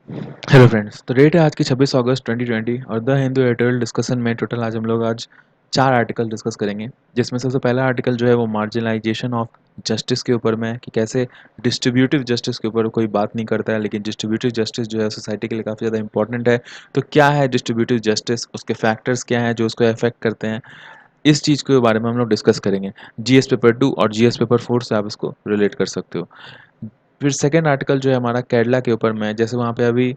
Hello friends, तो date है आज की 26 अगस्त 2020 और द हिंदू एडिटोरियल डिस्कशन में टोटल आज हम लोग आज 4 आर्टिकल डिस्कस करेंगे। जिसमें सबसे पहला आर्टिकल जो है वो मार्जिनलाइजेशन ऑफ जस्टिस के ऊपर में है कि कैसे डिस्ट्रीब्यूटिव जस्टिस के ऊपर कोई बात नहीं करता है, लेकिन डिस्ट्रीब्यूटिव जस्टिस जो है सोसाइटी के लिए काफ़ी ज़्यादा इंपॉर्टेंट है। तो क्या है डिस्ट्रीब्यूटिव जस्टिस, उसके फैक्टर्स क्या हैं जो उसको अफेक्ट करते हैं, इस चीज़ के बारे में हम लोग डिस्कस करेंगे। जीएस पेपर 2 और जीएस पेपर 4 से आप इसको रिलेट कर सकते हो। फिर सेकेंड आर्टिकल जो है हमारा केरला के ऊपर में है, जैसे वहाँ पे अभी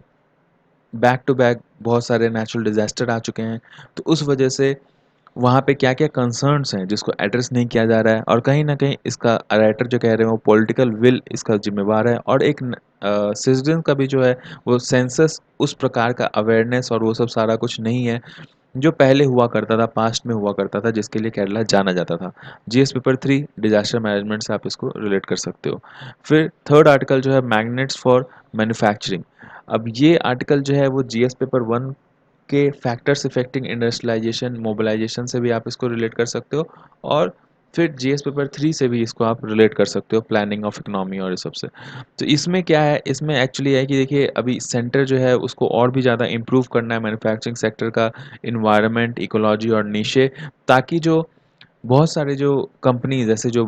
बैक टू बैक बहुत सारे नेचुरल डिज़ास्टर आ चुके हैं। तो उस वजह से वहाँ पे क्या-क्या कंसर्न्स हैं जिसको एड्रेस नहीं किया जा रहा है, और कहीं न कहीं इसका राइटर जो कह रहे हैं वो पॉलिटिकल विल इसका ज़िम्मेवार है, और एक सिटीज़न का भी जो है वो सेंसस उस प्रकार का अवेयरनेस और वो सब सारा कुछ नहीं है जो पहले हुआ करता था, पास्ट में हुआ करता था, जिसके लिए केरला जाना जाता था। जीएस पेपर 3 डिज़ास्टर मैनेजमेंट से आप इसको रिलेट कर सकते हो। फिर थर्ड आर्टिकल जो है मैग्नेट्स फॉर मैन्युफैक्चरिंग। अब ये आर्टिकल जो है वो जीएस पेपर 1 के फैक्टर्स इफेक्टिंग इंडस्ट्रियलाइजेशन, मोबिलाइजेशन से भी आप इसको रिलेट कर सकते हो, और फिर जीएस पेपर 3 से भी इसको आप रिलेट कर सकते हो, प्लानिंग ऑफ इकोनॉमी और इस सब से। तो इसमें क्या है, इसमें एक्चुअली है कि देखिए अभी सेंटर जो है उसको और भी ज़्यादा इम्प्रूव करना है मैन्युफैक्चरिंग सेक्टर का, इन्वायरमेंट, इकोलॉजी और निशे, ताकि जो बहुत सारे जो कंपनीज ऐसे जो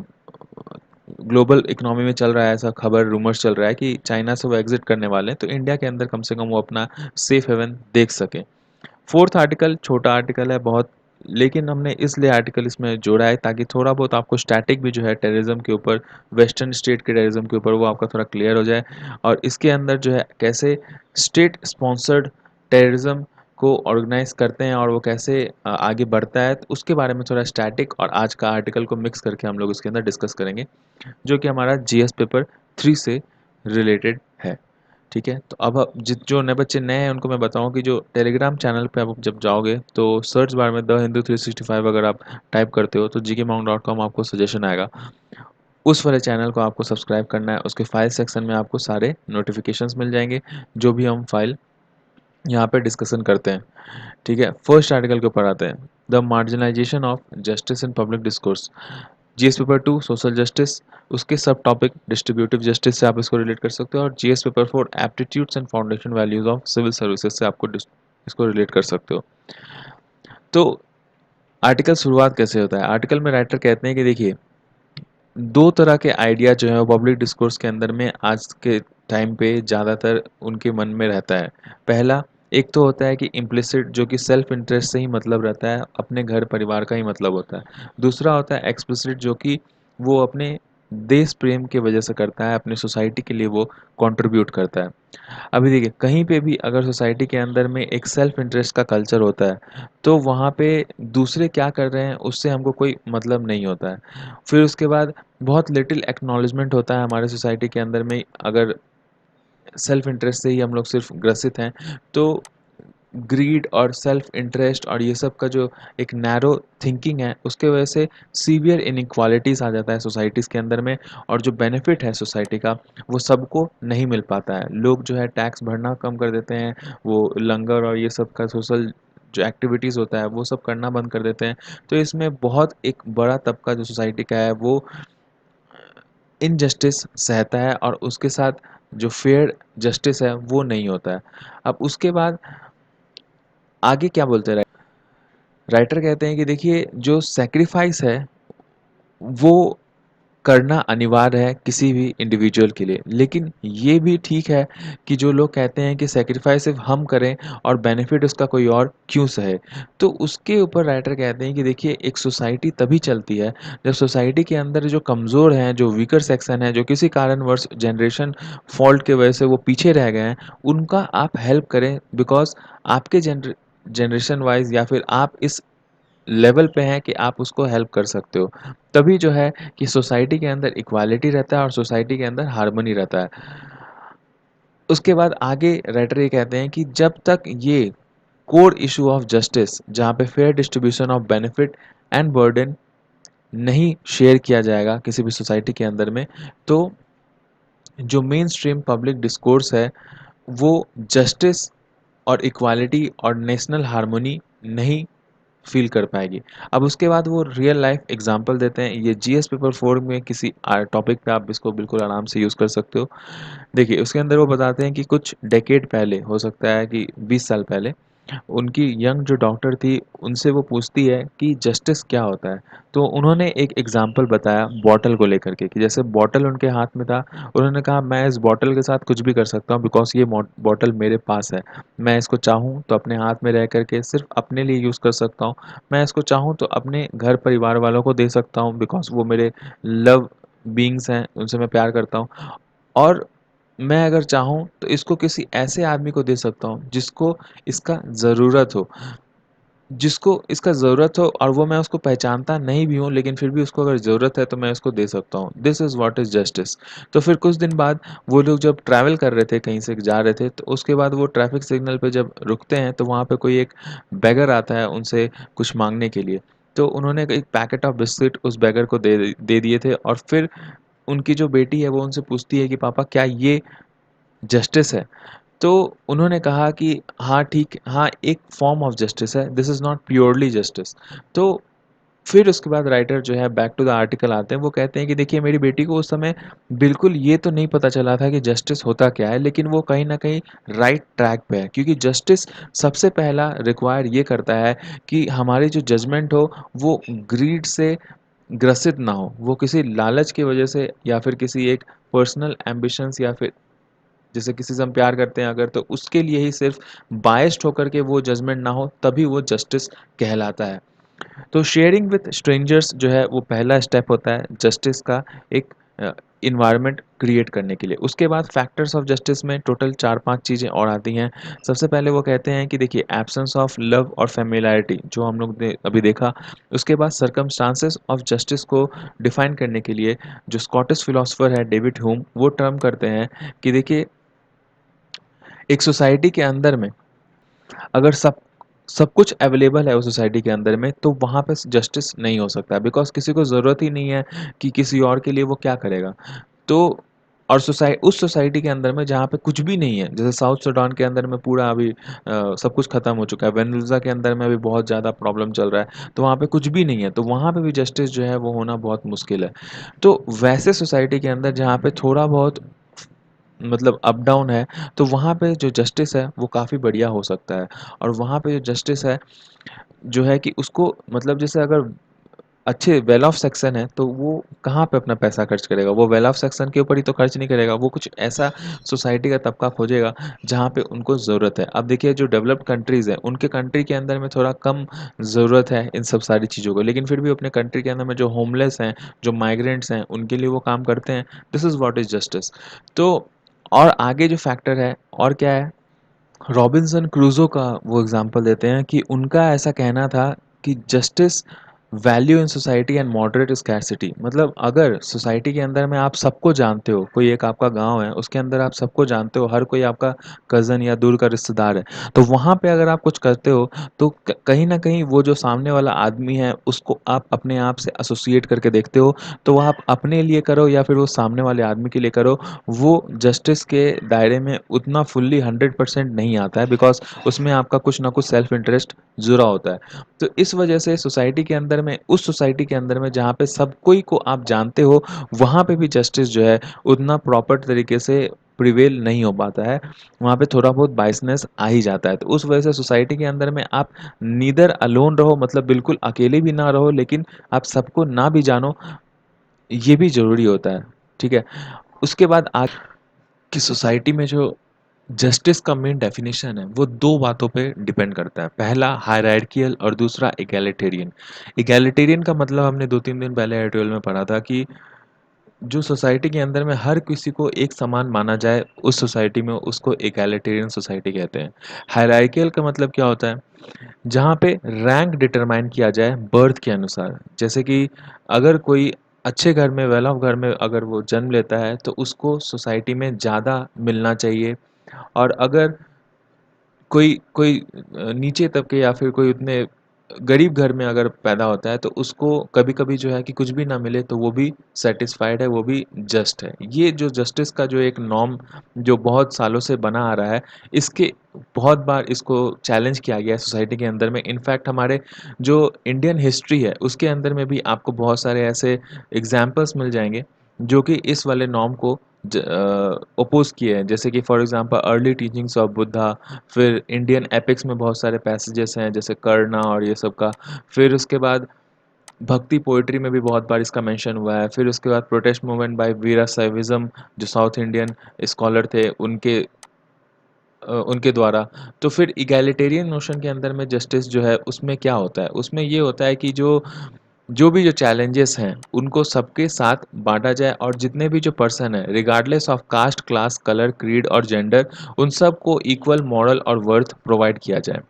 ग्लोबल इकोनॉमी में चल रहा है, ऐसा खबर रूमर्स चल रहा है कि चाइना से वो एग्जिट करने वाले हैं, तो इंडिया के अंदर कम से कम वो अपना सेफ हेवन देख सके। फोर्थ आर्टिकल छोटा आर्टिकल है बहुत, लेकिन हमने इसलिए आर्टिकल इसमें जोड़ा है ताकि थोड़ा बहुत आपको स्टैटिक भी जो है टेररिज्म के ऊपर, वेस्टर्न स्टेट के टेररिज्म के ऊपर वो आपका थोड़ा क्लियर हो जाए, और इसके अंदर जो है कैसे स्टेट स्पॉन्सर्ड टेररिज्म को ऑर्गेनाइज करते हैं और वो कैसे आगे बढ़ता है, तो उसके बारे में थोड़ा स्टैटिक और आज का आर्टिकल को मिक्स करके हम लोग उसके अंदर डिस्कस करेंगे, जो कि हमारा जीएस पेपर 3 से रिलेटेड है। ठीक है, तो अब जो नए बच्चे नए हैं उनको मैं बताऊं कि जो टेलीग्राम चैनल पे आप जब जाओगे तो सर्च बार में द हिंदू 365 अगर आप टाइप करते हो तो gkmonk.com आपको सजेशन आएगा। उस वाले चैनल को आपको सब्सक्राइब करना है, उसके फाइल सेक्शन में आपको सारे नोटिफिकेशंस मिल जाएंगे जो भी हम फाइल यहाँ पे डिस्कशन करते हैं। ठीक है, फर्स्ट आर्टिकल के ऊपर आते हैं, the marginalisation of justice in public discourse. GS paper 2 social justice, उसके सब टॉपिक डिस्ट्रीब्यूटिव जस्टिस से आप इसको रिलेट कर सकते हो, और GS paper 4 aptitudes and foundation values of civil services से आपको इसको रिलेट कर सकते हो। तो आर्टिकल शुरुआत कैसे होता है, आर्टिकल में राइटर कहते हैं कि देखिए दो तरह के आइडिया जो है वो पब्लिक डिस्कोर्स के अंदर में आज के टाइम पे ज़्यादातर उनके मन में रहता है। पहला, एक तो होता है कि इम्प्लिसिट, जो कि सेल्फ इंटरेस्ट से ही मतलब रहता है, अपने घर परिवार का ही मतलब होता है। दूसरा होता है एक्सप्लिसिट, जो कि वो अपने देश प्रेम के वजह से करता है, अपनी सोसाइटी के लिए वो कंट्रीब्यूट करता है। अभी देखिए कहीं पे भी अगर सोसाइटी के अंदर में एक सेल्फ इंटरेस्ट का कल्चर होता है तो वहाँ पे दूसरे क्या कर रहे हैं उससे हमको कोई मतलब नहीं होता है। फिर उसके बाद बहुत लिटिल एक्नॉलेजमेंट होता है हमारे सोसाइटी के अंदर में, अगर सेल्फ इंटरेस्ट से ही हम लोग सिर्फ ग्रसित हैं तो ग्रीड और सेल्फ इंटरेस्ट और ये सब का जो एक नैरो थिंकिंग है उसके वजह से सीवियर इनइक्वालिटीज़ आ जाता है सोसाइटीज़ के अंदर में, और जो बेनिफिट है सोसाइटी का वो सबको नहीं मिल पाता है। लोग जो है टैक्स भरना कम कर देते हैं, वो लंगर और ये सब का सोशल जो एक्टिविटीज़ होता है वो सब करना बंद कर देते हैं। तो इसमें बहुत एक बड़ा तबका जो सोसाइटी का है वो इनजस्टिस सहता है, और उसके साथ जो फेयर जस्टिस है वो नहीं होता है। अब उसके बाद आगे क्या बोलते हैं राइटर, कहते हैं कि देखिए जो सैक्रिफाइस है वो करना अनिवार्य है किसी भी इंडिविजुअल के लिए, लेकिन ये भी ठीक है कि जो लोग कहते हैं कि सैक्रिफाइस सिर्फ हम करें और बेनिफिट उसका कोई और क्यों सहे, तो उसके ऊपर राइटर कहते हैं कि देखिए एक सोसाइटी तभी चलती है जब सोसाइटी के अंदर जो कमज़ोर हैं, जो वीकर सेक्शन है, जो किसी कारणवश जनरेशन फॉल्ट के वजह से वो पीछे रह गए हैं, उनका आप हेल्प करें, बिकॉज आपके जनरेशन वाइज या फिर आप इस लेवल पे हैं कि आप उसको हेल्प कर सकते हो। तभी जो है कि सोसाइटी के अंदर इक्वालिटी रहता है और सोसाइटी के अंदर हार्मनी रहता है। उसके बाद आगे राइटर ये कहते हैं कि जब तक ये कोर इशू ऑफ जस्टिस, जहाँ पे fair distribution of benefit and burden नहीं शेयर किया जाएगा किसी भी सोसाइटी के अंदर में, तो जो मेन स्ट्रीम पब्लिक डिस्कोर्स है वो जस्टिस और इक्वालिटी और नेशनल हार्मनी नहीं फ़ील कर पाएगी। अब उसके बाद वो रियल लाइफ़ एग्ज़ाम्पल देते हैं, ये जीएस पेपर 4 में किसी टॉपिक पे आप इसको बिल्कुल आराम से यूज़ कर सकते हो। देखिए, उसके अंदर वो बताते हैं कि कुछ डेकेड पहले, हो सकता है कि 20 साल पहले, उनकी यंग जो डॉक्टर थी, उनसे वो पूछती है कि जस्टिस क्या होता है? तो उन्होंने एक एग्ज़ाम्पल बताया बॉटल को लेकर के कि जैसे बॉटल उनके हाथ में था, उन्होंने कहा मैं इस बॉटल के साथ कुछ भी कर सकता हूँ बिकॉज़ ये बॉटल मेरे पास है। मैं इसको चाहूँ तो अपने हाथ में रह कर के सिर्फ़ अपने लिए यूज़ कर सकता हूँ। मैं इसको चाहूँ तो अपने घर परिवार वालों को दे सकता हूँ बिकॉज़ वो मेरे लव बीइंग्स हैं, उनसे मैं प्यार करता हूँ। और मैं अगर चाहूँ तो इसको किसी ऐसे आदमी को दे सकता हूँ जिसको इसका ज़रूरत हो। जिसको इसका ज़रूरत हो और वो मैं उसको पहचानता नहीं भी हूँ, लेकिन फिर भी उसको अगर ज़रूरत है तो मैं उसको दे सकता हूँ। This is what is justice. तो फिर कुछ दिन बाद वो लोग जब ट्रैवल कर रहे थे, कहीं से जा रहे थे, तो उसके बाद वो ट्रैफिक सिग्नल पे जब रुकते हैं तो वहाँ पे कोई एक बेगर आता है उनसे कुछ माँगने के लिए। तो उन्होंने एक पैकेट ऑफ बिस्किट उस बेगर को दे दिए थे और फिर उनकी जो बेटी है वो उनसे पूछती है कि पापा क्या ये जस्टिस है? तो उन्होंने कहा कि हाँ ठीक हाँ, एक फॉर्म ऑफ जस्टिस है, this is not purely justice. तो फिर उसके बाद राइटर जो है बैक टू द आर्टिकल आते हैं, वो कहते हैं कि देखिए मेरी बेटी को उस समय बिल्कुल ये तो नहीं पता चला था कि जस्टिस होता क्या है, लेकिन वो कहीं न कहीं राइट ट्रैक पे है क्योंकि जस्टिस सबसे पहला रिक्वायर ये करता है कि हमारी जो जजमेंट हो वो ग्रीड से ग्रसित ना हो। वो किसी लालच की वजह से या फिर किसी एक पर्सनल एम्बिशंस या फिर जैसे किसी से हम प्यार करते हैं अगर तो उसके लिए ही सिर्फ बायस्ड होकर के वो जजमेंट ना हो तभी वो जस्टिस कहलाता है। तो शेयरिंग विथ स्ट्रेंजर्स जो है वो पहला स्टेप होता है जस्टिस का एक इन्वायरमेंट क्रिएट करने के लिए। उसके बाद फैक्टर्स ऑफ जस्टिस में टोटल 4-5 चीज़ें और आती हैं। सबसे पहले वो कहते हैं कि देखिए एब्सेंस ऑफ लव और फ़ैमिलियरिटी जो हम लोग ने अभी देखा। उसके बाद सर्कमस्टांसेस ऑफ जस्टिस को डिफ़ाइन करने के लिए जो स्कॉटिश फिलॉसफर है डेविड ह्यूम वो टर्म करते हैं कि देखिए एक सोसाइटी के अंदर में अगर सब सब कुछ अवेलेबल है उस सोसाइटी के अंदर में तो वहाँ पे जस्टिस नहीं हो सकता बिकॉज़ किसी को ज़रूरत ही नहीं है कि किसी और के लिए वो क्या करेगा। तो और उस सोसाइटी के अंदर में जहाँ पे कुछ भी नहीं है, जैसे साउथ सूडान के अंदर में पूरा अभी सब कुछ खत्म हो चुका है, वेनेज़ुएला के अंदर में अभी बहुत ज़्यादा प्रॉब्लम चल रहा है, तो वहाँ पे कुछ भी नहीं है, तो वहाँ पे भी जस्टिस जो है वो होना बहुत मुश्किल है। तो वैसे सोसाइटी के अंदर जहाँ पे थोड़ा बहुत मतलब अप डाउन है, तो वहाँ पे जो जस्टिस है वो काफ़ी बढ़िया हो सकता है। और वहाँ पे जो जस्टिस है, जो है कि उसको मतलब जैसे अगर अच्छे वेल ऑफ सेक्शन है, तो वो कहाँ पे अपना पैसा खर्च करेगा? वो वेल ऑफ सेक्शन के ऊपर ही तो खर्च नहीं करेगा, वो कुछ ऐसा सोसाइटी का तबका खोजेगा जहाँ पे उनको ज़रूरत है। अब देखिए जो डेवलप्ड कंट्रीज़ हैं, उनके कंट्री के अंदर में थोड़ा कम ज़रूरत है इन सब सारी चीज़ों को, लेकिन फिर भी अपने कंट्री के अंदर में जो होमलेस हैं, जो माइग्रेंट्स हैं, उनके लिए वो काम करते हैं। This is what is justice. तो और आगे जो फैक्टर है और क्या है, रॉबिन्सन क्रूज़ो का वो एग्ज़ाम्पल देते हैं कि उनका ऐसा कहना था कि justice value in society and moderate scarcity. मतलब अगर सोसाइटी के अंदर में आप सबको जानते हो, कोई एक आपका गाँव है, उसके अंदर आप सबको जानते हो, हर कोई आपका कज़न या दूर का रिश्तेदार है। तो वहाँ पे अगर आप कुछ करते हो, तो कहीं न कहीं वो जो सामने वाला आदमी है, उसको आप अपने आप से एसोसिएट करके देखते हो, तो आप अपने लिए करो या फिर वो सामने वाले आदमी के लिए करो, वो जस्टिस के दायरे में उतना फुल्ली 100% नहीं आता है बिकॉज़ उसमें आपका कुछ ना कुछ सेल्फ इंटरेस्ट जुड़ा होता है। तो इस वजह से सोसाइटी के अंदर में उस सोसाइटी के अंदर में जहाँ पे सब कोई को आप जानते हो, वहाँ पे भी जस्टिस जो है उतना प्रॉपर तरीके से प्रिवेल नहीं हो पाता है। वहाँ पे थोड़ा बहुत बायसनेस आ ही जाता है। तो उस वजह से सोसाइटी के अंदर में आप नीदर अलोन रहो, मतलब बिल्कुल अकेले भी ना रहो, लेकिन आप सबको ना भी जानो, ये भी ज़रूरी होता है। ठीक है? उसके बाद आज कि सोसाइटी में जो जस्टिस का मेन डेफिनेशन है वो दो बातों पे डिपेंड करता है। पहला हायरार्कियल और दूसरा इगैलिटेरियन। इगैलिटेरियन का मतलब हमने 2-3 दिन पहले एयरटेल में पढ़ा था कि जो सोसाइटी के अंदर में हर किसी को एक समान माना जाए, उस सोसाइटी में उसको इगैलिटेरियन सोसाइटी कहते हैं। हायरार्कियल का मतलब क्या होता है? जहाँ पे रैंक डिटरमाइन किया जाए बर्थ के अनुसार। जैसे कि अगर कोई अच्छे घर में, वेल ऑफ घर में अगर वो जन्म लेता है तो उसको सोसाइटी में ज़्यादा मिलना चाहिए। और अगर कोई कोई नीचे तबके या फिर कोई उतने गरीब घर में अगर पैदा होता है तो उसको कभी-कभी जो है कि कुछ भी ना मिले तो वो भी सैटिस्फाइड है, वो भी जस्ट है। ये जो जस्टिस का जो एक नॉर्म जो बहुत सालों से बना आ रहा है, इसके बहुत बार इसको चैलेंज किया गया है सोसाइटी के अंदर में। इनफैक्ट हमारे जो इंडियन हिस्ट्री है, उसके अंदर में भी आपको बहुत सारे ऐसे एग्ज़ाम्पल्स मिल जाएँगे, जो कि इस वाले नॉर्म को अपोज़ किए हैं। जैसे कि for example early teachings of Buddha, फिर इंडियन एपिक्स में बहुत सारे पैसेजेस हैं जैसे कर्णा और ये सब का। फिर उसके बाद भक्ति पोएट्री में भी बहुत बार इसका मेंशन हुआ है। फिर उसके बाद प्रोटेस्ट मूवमेंट बाय वीरासाइविज़्म जो साउथ इंडियन स्कॉलर थे उनके द्वारा। तो फिर इगैलिटेरियन नोशन के अंदर में जस्टिस जो है उसमें क्या होता है? उसमें ये होता है कि जो जो भी जो चैलेंजेस हैं उनको सबके साथ बाँटा जाए और जितने भी जो पर्सन हैं regardless of caste, class, colour, creed और जेंडर उन सबको इक्वल मॉरल और वर्थ प्रोवाइड किया जाए।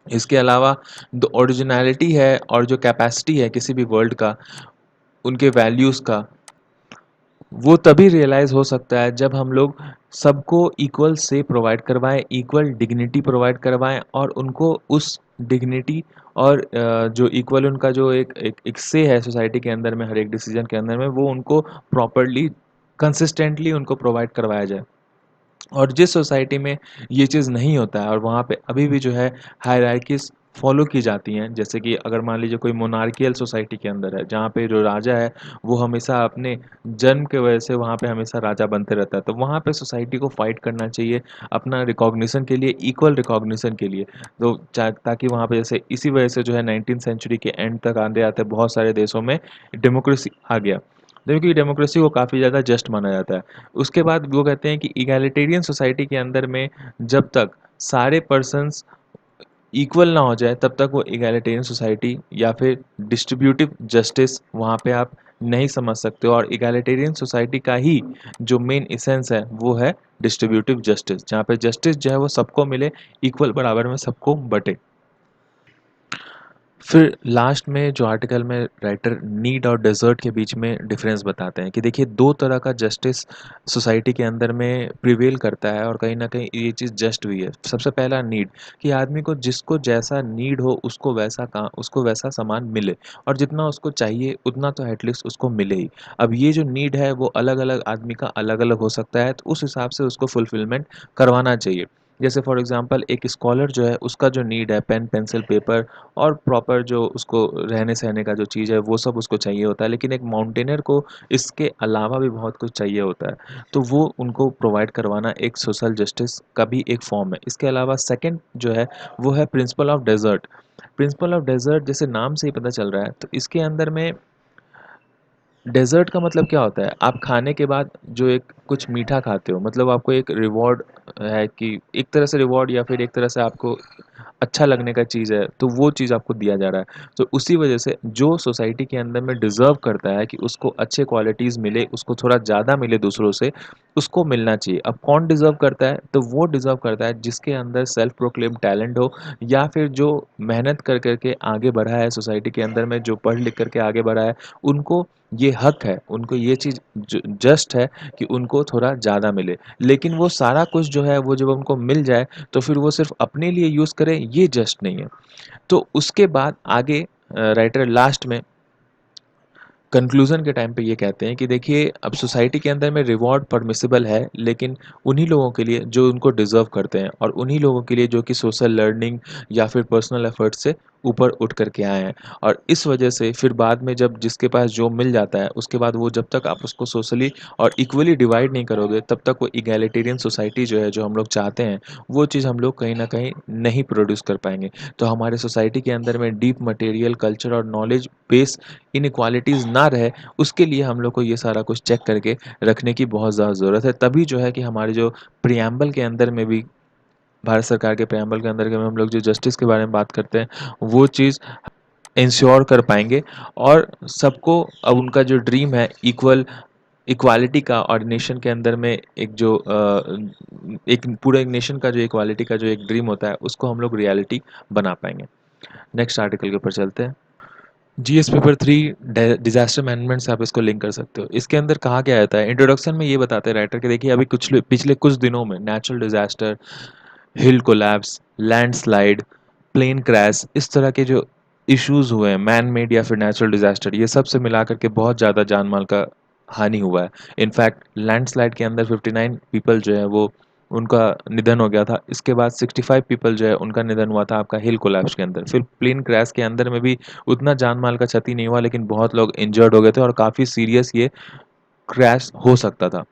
इसके अलावा जो ओरिजिनैलिटी है और जो कैपेसिटी है किसी भी वर्ल्ड का, उनके वैल्यूज़ का, वो तभी रियलाइज़ हो सकता है जब हम लोग सबको इक्वल से प्रोवाइड करवाएँ, इक्वल डिग्निटी प्रोवाइड करवाएँ और उनको उस डिग्निटी और जो इक्वल उनका जो एक से है सोसाइटी के अंदर में हर एक डिसीज़न के अंदर में वो उनको प्रॉपर्ली कंसिस्टेंटली उनको प्रोवाइड करवाया जाए। और जिस सोसाइटी में ये चीज़ नहीं होता है और वहाँ पे अभी भी जो है हायरार्कीज़ फ़ॉलो की जाती हैं, जैसे कि अगर मान लीजिए कोई मोनार्कियल सोसाइटी के अंदर है, जहाँ पे जो राजा है, वो हमेशा अपने जन्म की वजह से वहाँ पे हमेशा राजा बनते रहता है। तो वहाँ पे सोसाइटी को फ़ाइट करना चाहिए, अपना रिकॉग्निशन के लिए, इक्वल रिकॉग्निशन के लिए। तो चा ताकि वहाँ पे जैसे इसी वजह से जो है 19th सेंचुरी के एंड तक आते-आते बहुत सारे देशों में डेमोक्रेसी आ गया। क्योंकि डेमोक्रेसी को काफ़ी ज़्यादा जस्ट माना जाता है। उसके बाद वो कहते हैं कि इगैलिटेरियन सोसाइटी के अंदर में जब तक सारे पर्सन्स इक्वल ना हो जाए तब तक वो इगैलिटेरियन सोसाइटी या फिर डिस्ट्रीब्यूटिव जस्टिस वहाँ पे आप नहीं समझ सकते हो। और इगैलिटेरियन सोसाइटी का ही जो मेन एसेंस है वो है डिस्ट्रीब्यूटिव जस्टिस, जहाँ पे जस्टिस जो है वो सबको मिले, इक्वल बराबर में सबको बटे। फिर लास्ट में जो आर्टिकल में राइटर नीड और डेज़र्ट के बीच में डिफ़रेंस बताते हैं कि देखिए 2 तरह का जस्टिस सोसाइटी के अंदर में प्रिवेल करता है और कहीं न कहीं ये चीज़ जस्ट भी है। सबसे पहला नीड कि आदमी को जिसको जैसा नीड हो उसको वैसा सामान मिले और जितना उसको चाहिए उतना तो एटलीस्ट उसको मिले ही। अब ये जो नीड है वो अलग-अलग आदमी का अलग-अलग हो सकता है, तो उस हिसाब से उसको फुलफ़िलमेंट करवाना चाहिए। जैसे फॉर एग्ज़ाम्पल एक स्कॉलर जो है उसका जो नीड है पेन, पेंसिल, पेपर और प्रॉपर जो उसको रहने-सहने का जो चीज़ है वो सब उसको चाहिए होता है। लेकिन एक माउंटेनियर को इसके अलावा भी बहुत कुछ चाहिए होता है। तो वो उनको प्रोवाइड करवाना एक सोशल जस्टिस का भी एक फ़ॉर्म है। इसके अलावा सेकंड जो है वो है principle of desert. Principle of desert जैसे नाम से ही पता चल रहा है तो इसके अंदर में डेज़र्ट का मतलब क्या होता है? आप खाने के बाद जो एक कुछ मीठा खाते हो मतलब आपको एक रिवॉर्ड है कि एक तरह से रिवॉर्ड या फिर एक तरह से आपको अच्छा लगने का चीज़ है, तो वो चीज़ आपको दिया जा रहा है। तो उसी वजह से जो सोसाइटी के अंदर में डिज़र्व करता है कि उसको अच्छे क्वालिटीज़ मिले, उसको थोड़ा ज़्यादा मिले दूसरों से, उसको मिलना चाहिए। अब कौन डिज़र्व करता है? तो वो डिज़र्व करता है जिसके अंदर सेल्फ प्रोक्लेम्ड टैलेंट हो या फिर जो मेहनत कर के आगे बढ़ा है सोसाइटी के अंदर में, जो पढ़ लिख कर के आगे बढ़ा है, उनको ये हक है, उनको ये चीज़ जस्ट है कि उनको थोड़ा ज़्यादा मिले। लेकिन वो सारा कुछ जो है वो जब उनको मिल जाए तो फिर वो सिर्फ़ अपने लिए यूज़ करें ये जस्ट नहीं है। तो उसके बाद आगे राइटर लास्ट में कंक्लूज़न के टाइम पे ये कहते हैं कि देखिए अब सोसाइटी के अंदर में रिवॉर्ड परमिसिबल है लेकिन उन्हीं लोगों के लिए जो उनको डिज़र्व करते हैं और उन्हीं लोगों के लिए जो कि सोशल लर्निंग या फिर पर्सनल एफर्ट से ऊपर उठ कर के आए हैं। और इस वजह से फिर बाद में जब जिसके पास जो मिल जाता है उसके बाद वो जब तक आप उसको सोशली और इक्वली डिवाइड नहीं करोगे तब तक वो इगैलिटेरियन सोसाइटी जो है जो हम लोग चाहते हैं वो चीज़ हम लोग कहीं न कहीं नहीं प्रोड्यूस कर पाएँगे। तो हमारे सोसाइटी के अंदर में डीप मटेरियल कल्चर और नॉलेज बेस इनइक्वालिटीज़ ना रहे, उसके लिए हम लोग को ये सारा कुछ चेक करके रखने की बहुत ज़्यादा ज़रूरत है। तभी जो है कि हमारे जो प्रिएम्बल के अंदर में भी भारत सरकार के प्रिएम्बल के अंदर के में हम लोग जो जस्टिस के बारे में बात करते हैं, वो चीज़ इंश्योर कर पाएँगे और सबको अब उनका जो ड्रीम है इक्वालिटी का और नेशन के अंदर में एक जो एक पूरे नेशन का जो इक्वालिटी का जो एक ड्रीम होता है, उसको हम लोग रियलिटी बना पाएँगे। नेक्स्ट आर्टिकल के ऊपर चलते हैं। जीएस पेपर 3 डिजास्टर मैनेजमेंट से आप इसको लिंक कर सकते हो। इसके अंदर कहा क्या जाता है इंट्रोडक्शन में ये बताते हैं राइटर कि देखिए अभी कुछ पिछले कुछ दिनों में नेचुरल डिजास्टर, हिल कोलैप्स, लैंडस्लाइड, प्लेन क्रैश इस तरह के जो इश्यूज़ हुए हैं, मैन मेड या फिर नेचुरल डिज़ास्टर, ये सब से मिला कर के बहुत ज़्यादा जान-माल का हानि हुआ है। इनफैक्ट लैंडस्लाइड के अंदर 59 पीपल जो है वो उनका निधन हो गया था। इसके बाद 65 पीपल जो है उनका निधन हुआ था आपका हिल कोलैप्स के अंदर। फिर प्लेन क्रैश के अंदर में भी उतना जान-माल का क्षति नहीं हुआ, लेकिन बहुत लोग इंजर्ड हो गए थे और काफ़ी सीरियस ये क्रैश हो सकता था।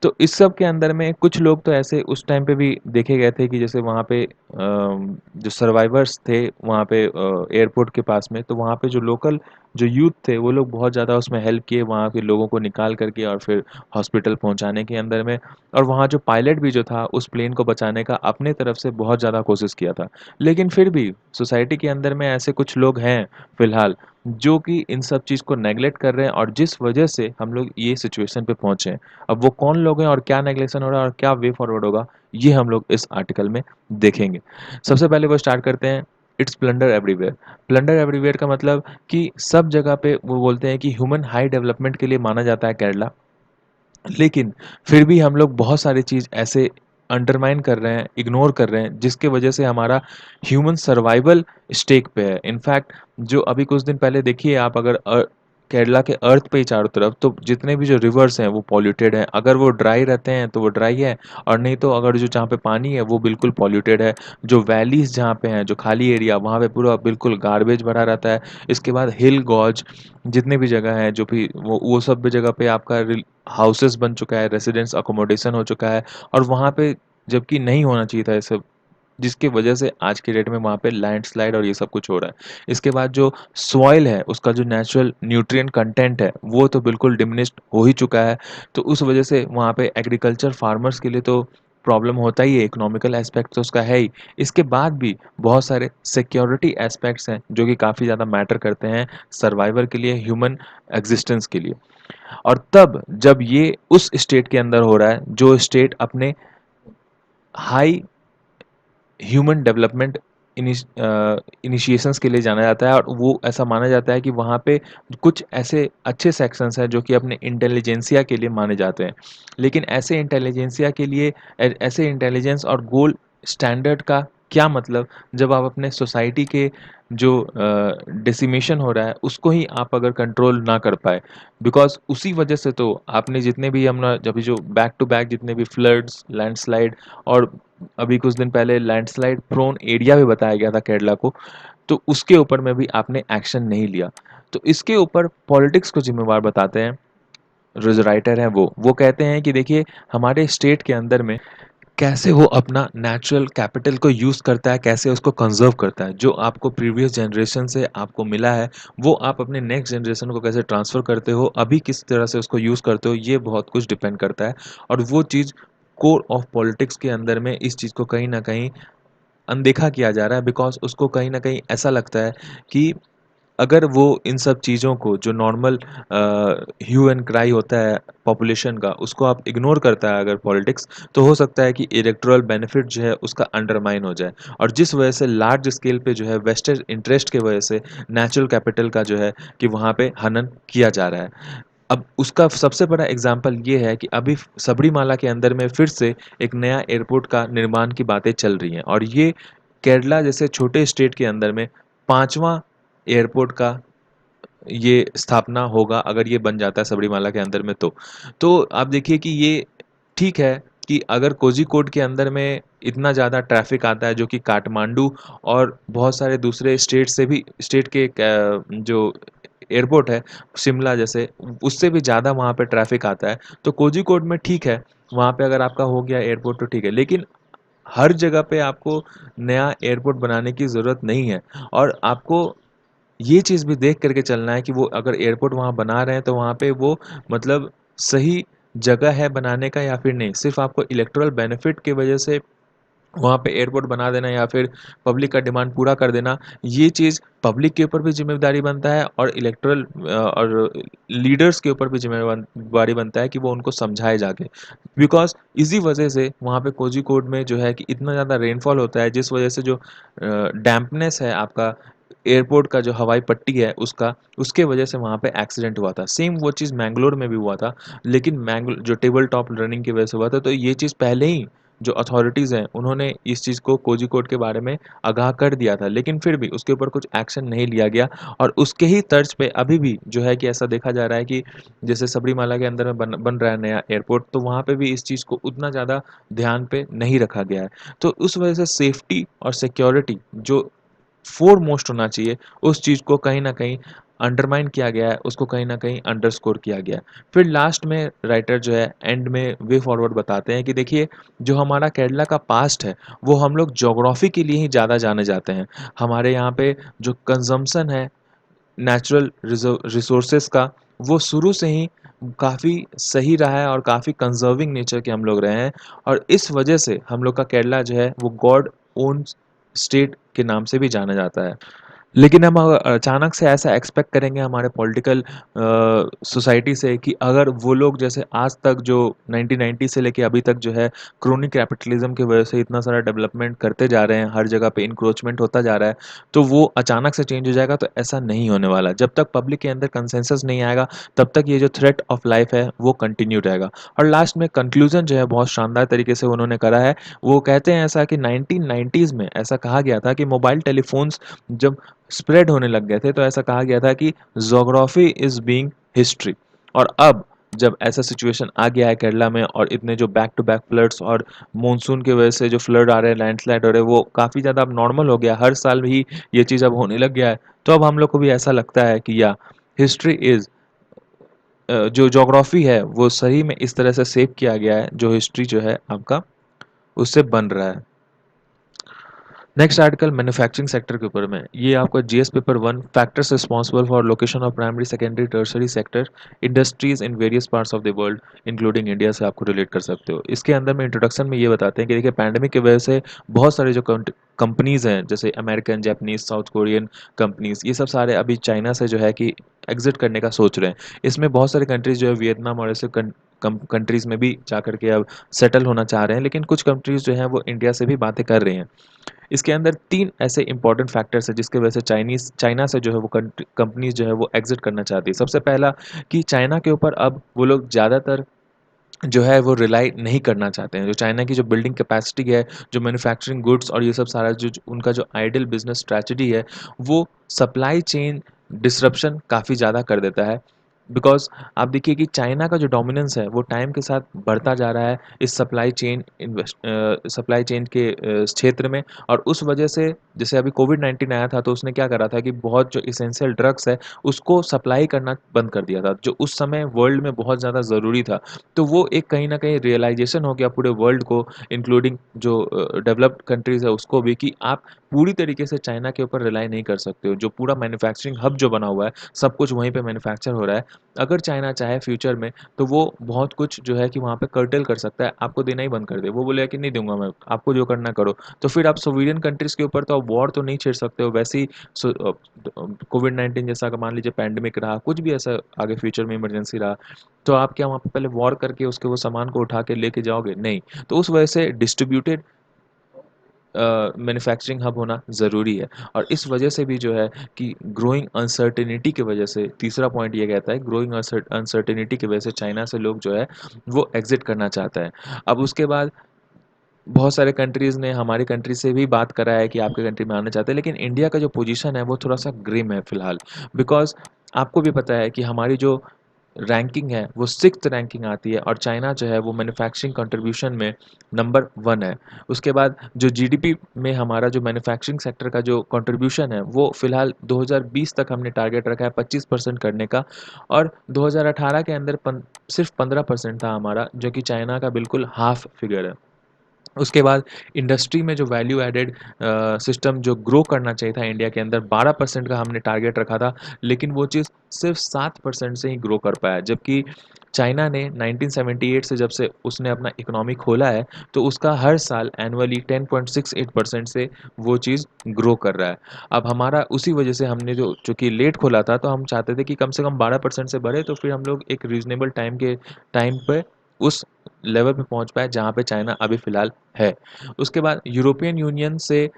तो इस सब के अंदर में कुछ लोग तो ऐसे उस टाइम पे भी देखे गए थे कि जैसे वहाँ पे जो सर्वाइवर्स थे वहाँ पे एयरपोर्ट के पास में, तो वहाँ पे जो लोकल जो यूथ थे वो लोग बहुत ज़्यादा उसमें हेल्प किए वहाँ के लोगों को निकाल करके और फिर हॉस्पिटल पहुँचाने के अंदर में। और वहाँ जो पायलट भी जो था उस प्लेन को बचाने का अपने तरफ से बहुत ज़्यादा कोशिश किया था। लेकिन फिर भी सोसाइटी के अंदर में ऐसे कुछ लोग हैं फिलहाल जो कि इन सब चीज़ को नेग्लेक्ट कर रहे हैं और जिस वजह से हम लोग ये सिचुएशन पे पहुँचे हैं। अब वो कौन लोग हैं और क्या नेगलेक्शन हो रहा है और क्या वे फॉरवर्ड होगा, ये हम लोग इस आर्टिकल में देखेंगे। सबसे पहले वो स्टार्ट करते हैं, it's plunder everywhere. Plunder everywhere का मतलब कि सब जगह पे वो बोलते हैं कि ह्यूमन हाई डेवलपमेंट के लिए माना जाता है केरला, लेकिन फिर भी हम लोग बहुत सारी चीज़ ऐसे अंडरमाइन कर रहे हैं, इग्नोर कर रहे हैं, जिसके वजह से हमारा ह्यूमन सर्वाइवल स्टेक पे है। इनफैक्ट जो अभी कुछ दिन पहले देखिए आप अगर केरला के अर्थ पे ही चारों तरफ तो जितने भी जो रिवर्स हैं वो पॉल्यूटेड हैं। अगर वो ड्राई रहते हैं तो वो ड्राई है और नहीं तो अगर जो जहाँ पे पानी है वो बिल्कुल पॉल्यूटेड है। जो वैलीज़ जहाँ पे हैं, जो खाली एरिया वहाँ पे पूरा बिल्कुल गार्बेज भरा रहता है। इसके बाद हिल गॉज जितने भी जगह हैं जो भी वो सब भी जगह पे आपका हाउसेस बन चुका है, रेजिडेंस अकोमोडेशन हो चुका है और वहाँ पे जबकि नहीं होना चाहिए था ये सब, जिसकी वजह से आज के डेट में वहाँ पे लैंडस्लाइड और ये सब कुछ हो रहा है। इसके बाद जो सॉइल है, उसका जो नेचुरल न्यूट्रिएंट कंटेंट है, वो तो बिल्कुल डिमिनिश्ड हो ही चुका है। तो उस वजह से वहाँ पे एग्रीकल्चर फार्मर्स के लिए तो प्रॉब्लम होता ही है, इकोनॉमिकल एस्पेक्ट तो उसका है ही। इसके बाद भी बहुत सारे सिक्योरिटी एस्पेक्ट्स हैं, जो कि काफ़ी ज़्यादा मैटर करते हैं सर्वाइवल के लिए, ह्यूमन एक्जिस्टेंस के लिए। और तब जब ये उस स्टेट के अंदर हो रहा है, जो स्टेट अपने हाई ह्यूमन डेवलपमेंट इनिशिएशंस के लिए जाना जाता है और वो ऐसा माना जाता है कि वहाँ पे कुछ ऐसे अच्छे सेक्शंस हैं जो कि अपने इंटेलिजेंसिया के लिए माने जाते हैं। लेकिन ऐसे इंटेलिजेंसिया के लिए ऐसे इंटेलिजेंस और गोल्ड स्टैंडर्ड का क्या मतलब जब आप अपने सोसाइटी के जो डेसिमेशन हो रहा है उसको ही आप अगर कंट्रोल ना कर पाए, बिकॉज उसी वजह से तो आपने जितने भी हम ना जब जो बैक टू बैक जितने भी फ्लड्स लैंडस्लाइड और अभी कुछ दिन पहले लैंडस्लाइड प्रोन एरिया भी बताया गया था केरला को, तो उसके ऊपर में भी आपने एक्शन नहीं लिया। तो इसके ऊपर पॉलिटिक्स को ज़िम्मेवार बताते हैं, जो राइटर हैं वो कहते हैं कि देखिए हमारे स्टेट के अंदर में कैसे वो अपना नेचुरल कैपिटल को यूज़ करता है, कैसे उसको कंज़र्व करता है। जो आपको प्रीवियस जनरेशन से आपको मिला है, वो आप अपने नेक्स्ट जनरेशन को कैसे ट्रांसफ़र करते हो, अभी किस तरह से उसको यूज़ करते हो, ये बहुत कुछ डिपेंड करता है। और वो चीज़ कोर ऑफ पॉलिटिक्स के अंदर में इस चीज़ को कहीं न कहीं अनदेखा किया जा रहा है, बिकॉज़ उसको कहीं न कहीं ऐसा लगता है कि अगर वो इन सब चीज़ों को जो नॉर्मल ह्यू एंड क्राई होता है पॉपुलेशन का, उसको आप इग्नोर करता है अगर पॉलिटिक्स, तो हो सकता है कि इलेक्टोरल बेनिफिट जो है उसका अंडरमाइन हो जाए। और जिस वजह से लार्ज स्केल पे जो है वेस्टेड इंटरेस्ट की वजह से नेचुरल कैपिटल का जो है कि वहाँ पे हनन किया जा रहा है। अब उसका सबसे बड़ा एग्ज़ाम्पल ये है कि अभी सबरीमाला के अंदर में फिर से एक नया एयरपोर्ट का निर्माण की बातें चल रही हैं और ये केरला जैसे छोटे स्टेट के अंदर में 5वाँ एयरपोर्ट का ये स्थापना होगा अगर ये बन जाता है सबरीमाला के अंदर में तो। तो आप देखिए कि ये ठीक है कि अगर कोझिकोड के अंदर में इतना ज़्यादा ट्रैफ़िक आता है जो कि काठमांडू और बहुत सारे दूसरे स्टेट से भी स्टेट के जो एयरपोर्ट है, शिमला जैसे उससे भी ज़्यादा वहाँ पे ट्रैफ़िक आता है। तो कोझिकोड में ठीक है, वहाँ पे अगर आपका हो गया एयरपोर्ट तो ठीक है। लेकिन हर जगह पे आपको नया एयरपोर्ट बनाने की ज़रूरत नहीं है और आपको ये चीज़ भी देख कर के चलना है कि वो अगर एयरपोर्ट वहाँ बना रहे हैं तो वहाँ पे वो मतलब सही जगह है बनाने का या फिर नहीं। सिर्फ़ आपको इलेक्टोरल बेनिफिट की वजह से वहाँ पे एयरपोर्ट बना देना या फिर पब्लिक का डिमांड पूरा कर देना, ये चीज़ पब्लिक के ऊपर भी ज़िम्मेदारी बनता है और इलेक्टोरल और लीडर्स के ऊपर भी ज़िम्मेवारी बनता है कि वो उनको समझाए जाके। बिकॉज़ इसी वजह से वहाँ पे कोझिकोड में जो है कि इतना ज़्यादा रेनफॉल होता है जिस वजह से जो डैम्पनेस है आपका एयरपोर्ट का जो हवाई पट्टी है उसका, उसके वजह से वहाँ पे एक्सीडेंट हुआ था। सेम वो चीज़ मैंगलोर में भी हुआ था, लेकिन मैंगल जो टेबल टॉप रनिंग की वजह से हुआ था, तो ये चीज़ पहले ही जो अथॉरिटीज़ हैं उन्होंने इस चीज़ को कोझिकोड के बारे में आगाह कर दिया था, लेकिन फिर भी उसके ऊपर कुछ एक्शन नहीं लिया गया और उसके ही तर्ज पे अभी भी जो है कि ऐसा देखा जा रहा है कि जैसे सबरीमाला के अंदर में बन बन रहा है नया एयरपोर्ट, तो वहाँ पे भी इस चीज़ को उतना ज़्यादा ध्यान पे नहीं रखा गया है। तो उस वजह से सेफ्टी और सिक्योरिटी जो फ़ोरमोस्ट होना चाहिए, उस चीज़ को कहीं न कहीं अंडरमाइन किया गया है, उसको कहीं न कहीं अंडरस्कोर किया गया है। फिर लास्ट में राइटर जो है एंड में वे फॉरवर्ड बताते हैं कि देखिए, जो हमारा केरला का पास्ट है, वो हम लोग ज्योग्राफ़ी के लिए ही ज़्यादा जाने जाते हैं। हमारे यहाँ पे जो कंज़म्पशन है नेचुरल रिसोर्सेज का, वो शुरू से ही काफ़ी सही रहा है और काफ़ी कंजर्विंग नेचर के हम लोग रहे हैं और इस वजह से हम लोग का केरला जो है वो गॉड ओन स्टेट के नाम से भी जाना जाता है। लेकिन हम अचानक से ऐसा एक्सपेक्ट करेंगे हमारे पॉलिटिकल सोसाइटी से कि अगर वो लोग जैसे आज तक जो 1990 से लेके अभी तक जो है क्रोनिक कैपिटलिज्म की वजह से इतना सारा डेवलपमेंट करते जा रहे हैं, हर जगह पे इंक्रोचमेंट होता जा रहा है, तो वो अचानक से चेंज हो जाएगा, तो ऐसा नहीं होने वाला। जब तक पब्लिक के अंदर कंसेंसस नहीं आएगा, तब तक ये जो थ्रेट ऑफ लाइफ है वो कंटिन्यू रहेगा। और लास्ट में कंक्लूजन जो है बहुत शानदार तरीके से उन्होंने करा है। वो कहते हैं ऐसा कि 1990s में ऐसा कहा गया था कि मोबाइल टेलीफोन्स जब स्प्रेड होने लग गए थे, तो ऐसा कहा गया था कि ज्योग्राफी इज बीइंग हिस्ट्री। और अब जब ऐसा सिचुएशन आ गया है केरला में और इतने जो बैक टू बैक फ्लड्स और मॉनसून की वजह से जो फ्लड आ रहे हैं, लैंडस्लाइड हो रहे हैं, वो काफ़ी ज़्यादा अब नॉर्मल हो गया, हर साल भी ये चीज़ अब होने लग गया है। तो अब हम लोग को भी ऐसा लगता है कि या हिस्ट्री इज जो ज्योग्राफी है वो सही में इस तरह से सेव किया गया है, जो हिस्ट्री जो है आपका उससे बन रहा है। नेक्स्ट आर्टिकल मैन्युफैक्चरिंग सेक्टर के ऊपर में, ये आपका GS paper 1 factors responsible for location of primary secondary tertiary sector industries in various parts of the world including India से आपको रिलेट कर सकते हो। इसके अंदर में इंट्रोडक्शन में ये बताते हैं कि देखिए पैंडेमिक की वजह से बहुत सारे जो कंपनीज हैं जैसे American, Japanese, south Korean companies, ये सब सारे अभी चाइना से जो है कि एग्जिट करने का सोच रहे हैं। इसमें बहुत सारे कंट्रीज जो है वियतनाम और ऐसे कंट्रीज में भी जाकर के अब सेटल होना चाह रहे हैं, लेकिन कुछ कंट्रीज जो हैं वो इंडिया से भी बातें कर रही हैं। इसके अंदर 3 ऐसे इंपॉर्टेंट फैक्टर्स हैं जिसकी वजह से चाइना से जो है वो कंपनीज़ जो है वो एग्ज़िट करना चाहती है। सबसे पहला कि चाइना के ऊपर अब वो लोग ज़्यादातर जो है वो रिलाई नहीं करना चाहते हैं। जो चाइना की जो बिल्डिंग कैपेसिटी है, जो मैन्युफैक्चरिंग गुड्स और ये सब सारा जो उनका जो आइडियल बिज़नेस स्ट्रैटेजी है, वो सप्लाई चेन डिसरप्शन काफ़ी ज़्यादा कर देता है। बिकॉज़ आप देखिए कि चाइना का जो डोमिनेंस है, वो टाइम के साथ बढ़ता जा रहा है इस सप्लाई चेन के क्षेत्र में। और उस वजह से जैसे अभी कोविड-19 आया था, तो उसने क्या करा था कि बहुत जो एसेंशियल ड्रग्स है, उसको सप्लाई करना बंद कर दिया था, जो उस समय वर्ल्ड में बहुत ज़्यादा ज़रूरी था। तो वो एक कहीं न कहीं रियलाइज़ेशन हो गया पूरे वर्ल्ड को, इंक्लूडिंग जो डेवलप्ड कंट्रीज़ है उसको भी, कि आप पूरी तरीके से चाइना के ऊपर रिलाई नहीं कर सकते हो। जो पूरा मैन्युफैक्चरिंग हब जो बना हुआ है, सब कुछ वहीं पे मैन्युफैक्चर हो रहा है। अगर चाइना चाहे फ्यूचर में, तो वो बहुत कुछ जो है कि वहाँ पे कर्टेल कर सकता है, आपको देना ही बंद कर दे। वो बोलेगा कि नहीं दूँगा मैं, आपको जो करना करो। तो फिर आप सोवेरियन कंट्रीज़ के ऊपर तो आप वॉर तो नहीं छेड़ सकते हो। वैसे ही कोविड-19 जैसा अगर मान लीजिए पैंडेमिक रहा, कुछ भी ऐसा आगे फ्यूचर में इमरजेंसी रहा, तो आप क्या वहाँ पे पहले वॉर करके उसके वो सामान को उठा के लेके जाओगे? नहीं। तो उस वजह से डिस्ट्रीब्यूटेड मैन्युफैक्चरिंग हब होना ज़रूरी है। और इस वजह से भी जो है कि ग्रोइंग अनसर्टेनिटी की वजह से, तीसरा पॉइंट ये कहता है, ग्रोइंग अनसर्टेनिटी की वजह से चाइना से लोग जो है वो एग्ज़िट करना चाहता है। अब उसके बाद बहुत सारे कंट्रीज़ ने हमारी कंट्री से भी बात करा है कि आपके कंट्री में आना चाहते हैं, लेकिन इंडिया का जो पोजीशन है वो थोड़ा-सा ग्रिम है फ़िलहाल। बिकॉज़ आपको भी पता है कि हमारी जो रैंकिंग है वो 6th रैंकिंग आती है और चाइना जो है वो मैन्युफैक्चरिंग कंट्रीब्यूशन में नंबर 1 है। उसके बाद जो जीडीपी में हमारा जो मैन्युफैक्चरिंग सेक्टर का जो कंट्रीब्यूशन है, वो फ़िलहाल 2020 तक हमने टारगेट रखा है 25% करने का, और 2018 के अंदर सिर्फ़ 15% था हमारा, जो कि चाइना का बिल्कुल हाफ़ फिगर है। उसके बाद इंडस्ट्री में जो वैल्यू एडेड सिस्टम जो ग्रो करना चाहिए था इंडिया के अंदर, 12% का हमने टारगेट रखा था, लेकिन वो चीज़ सिर्फ 7% से ही ग्रो कर पाया। जबकि चाइना ने 1978 से जब से उसने अपना इकोनॉमी खोला है, तो उसका हर साल एनुअली 10.68% से वो चीज़ ग्रो कर रहा है। अब हमारा उसी वजह से हमने जो चूँकि लेट खोला था, तो हम चाहते थे कि कम से कम 12% से बढ़े, तो फिर हम लोग एक रीज़नेबल टाइम पे उस लेवल पे पहुँच पाए जहाँ पे चाइना अभी फ़िलहाल है। उसके बाद यूरोपियन यूनियन से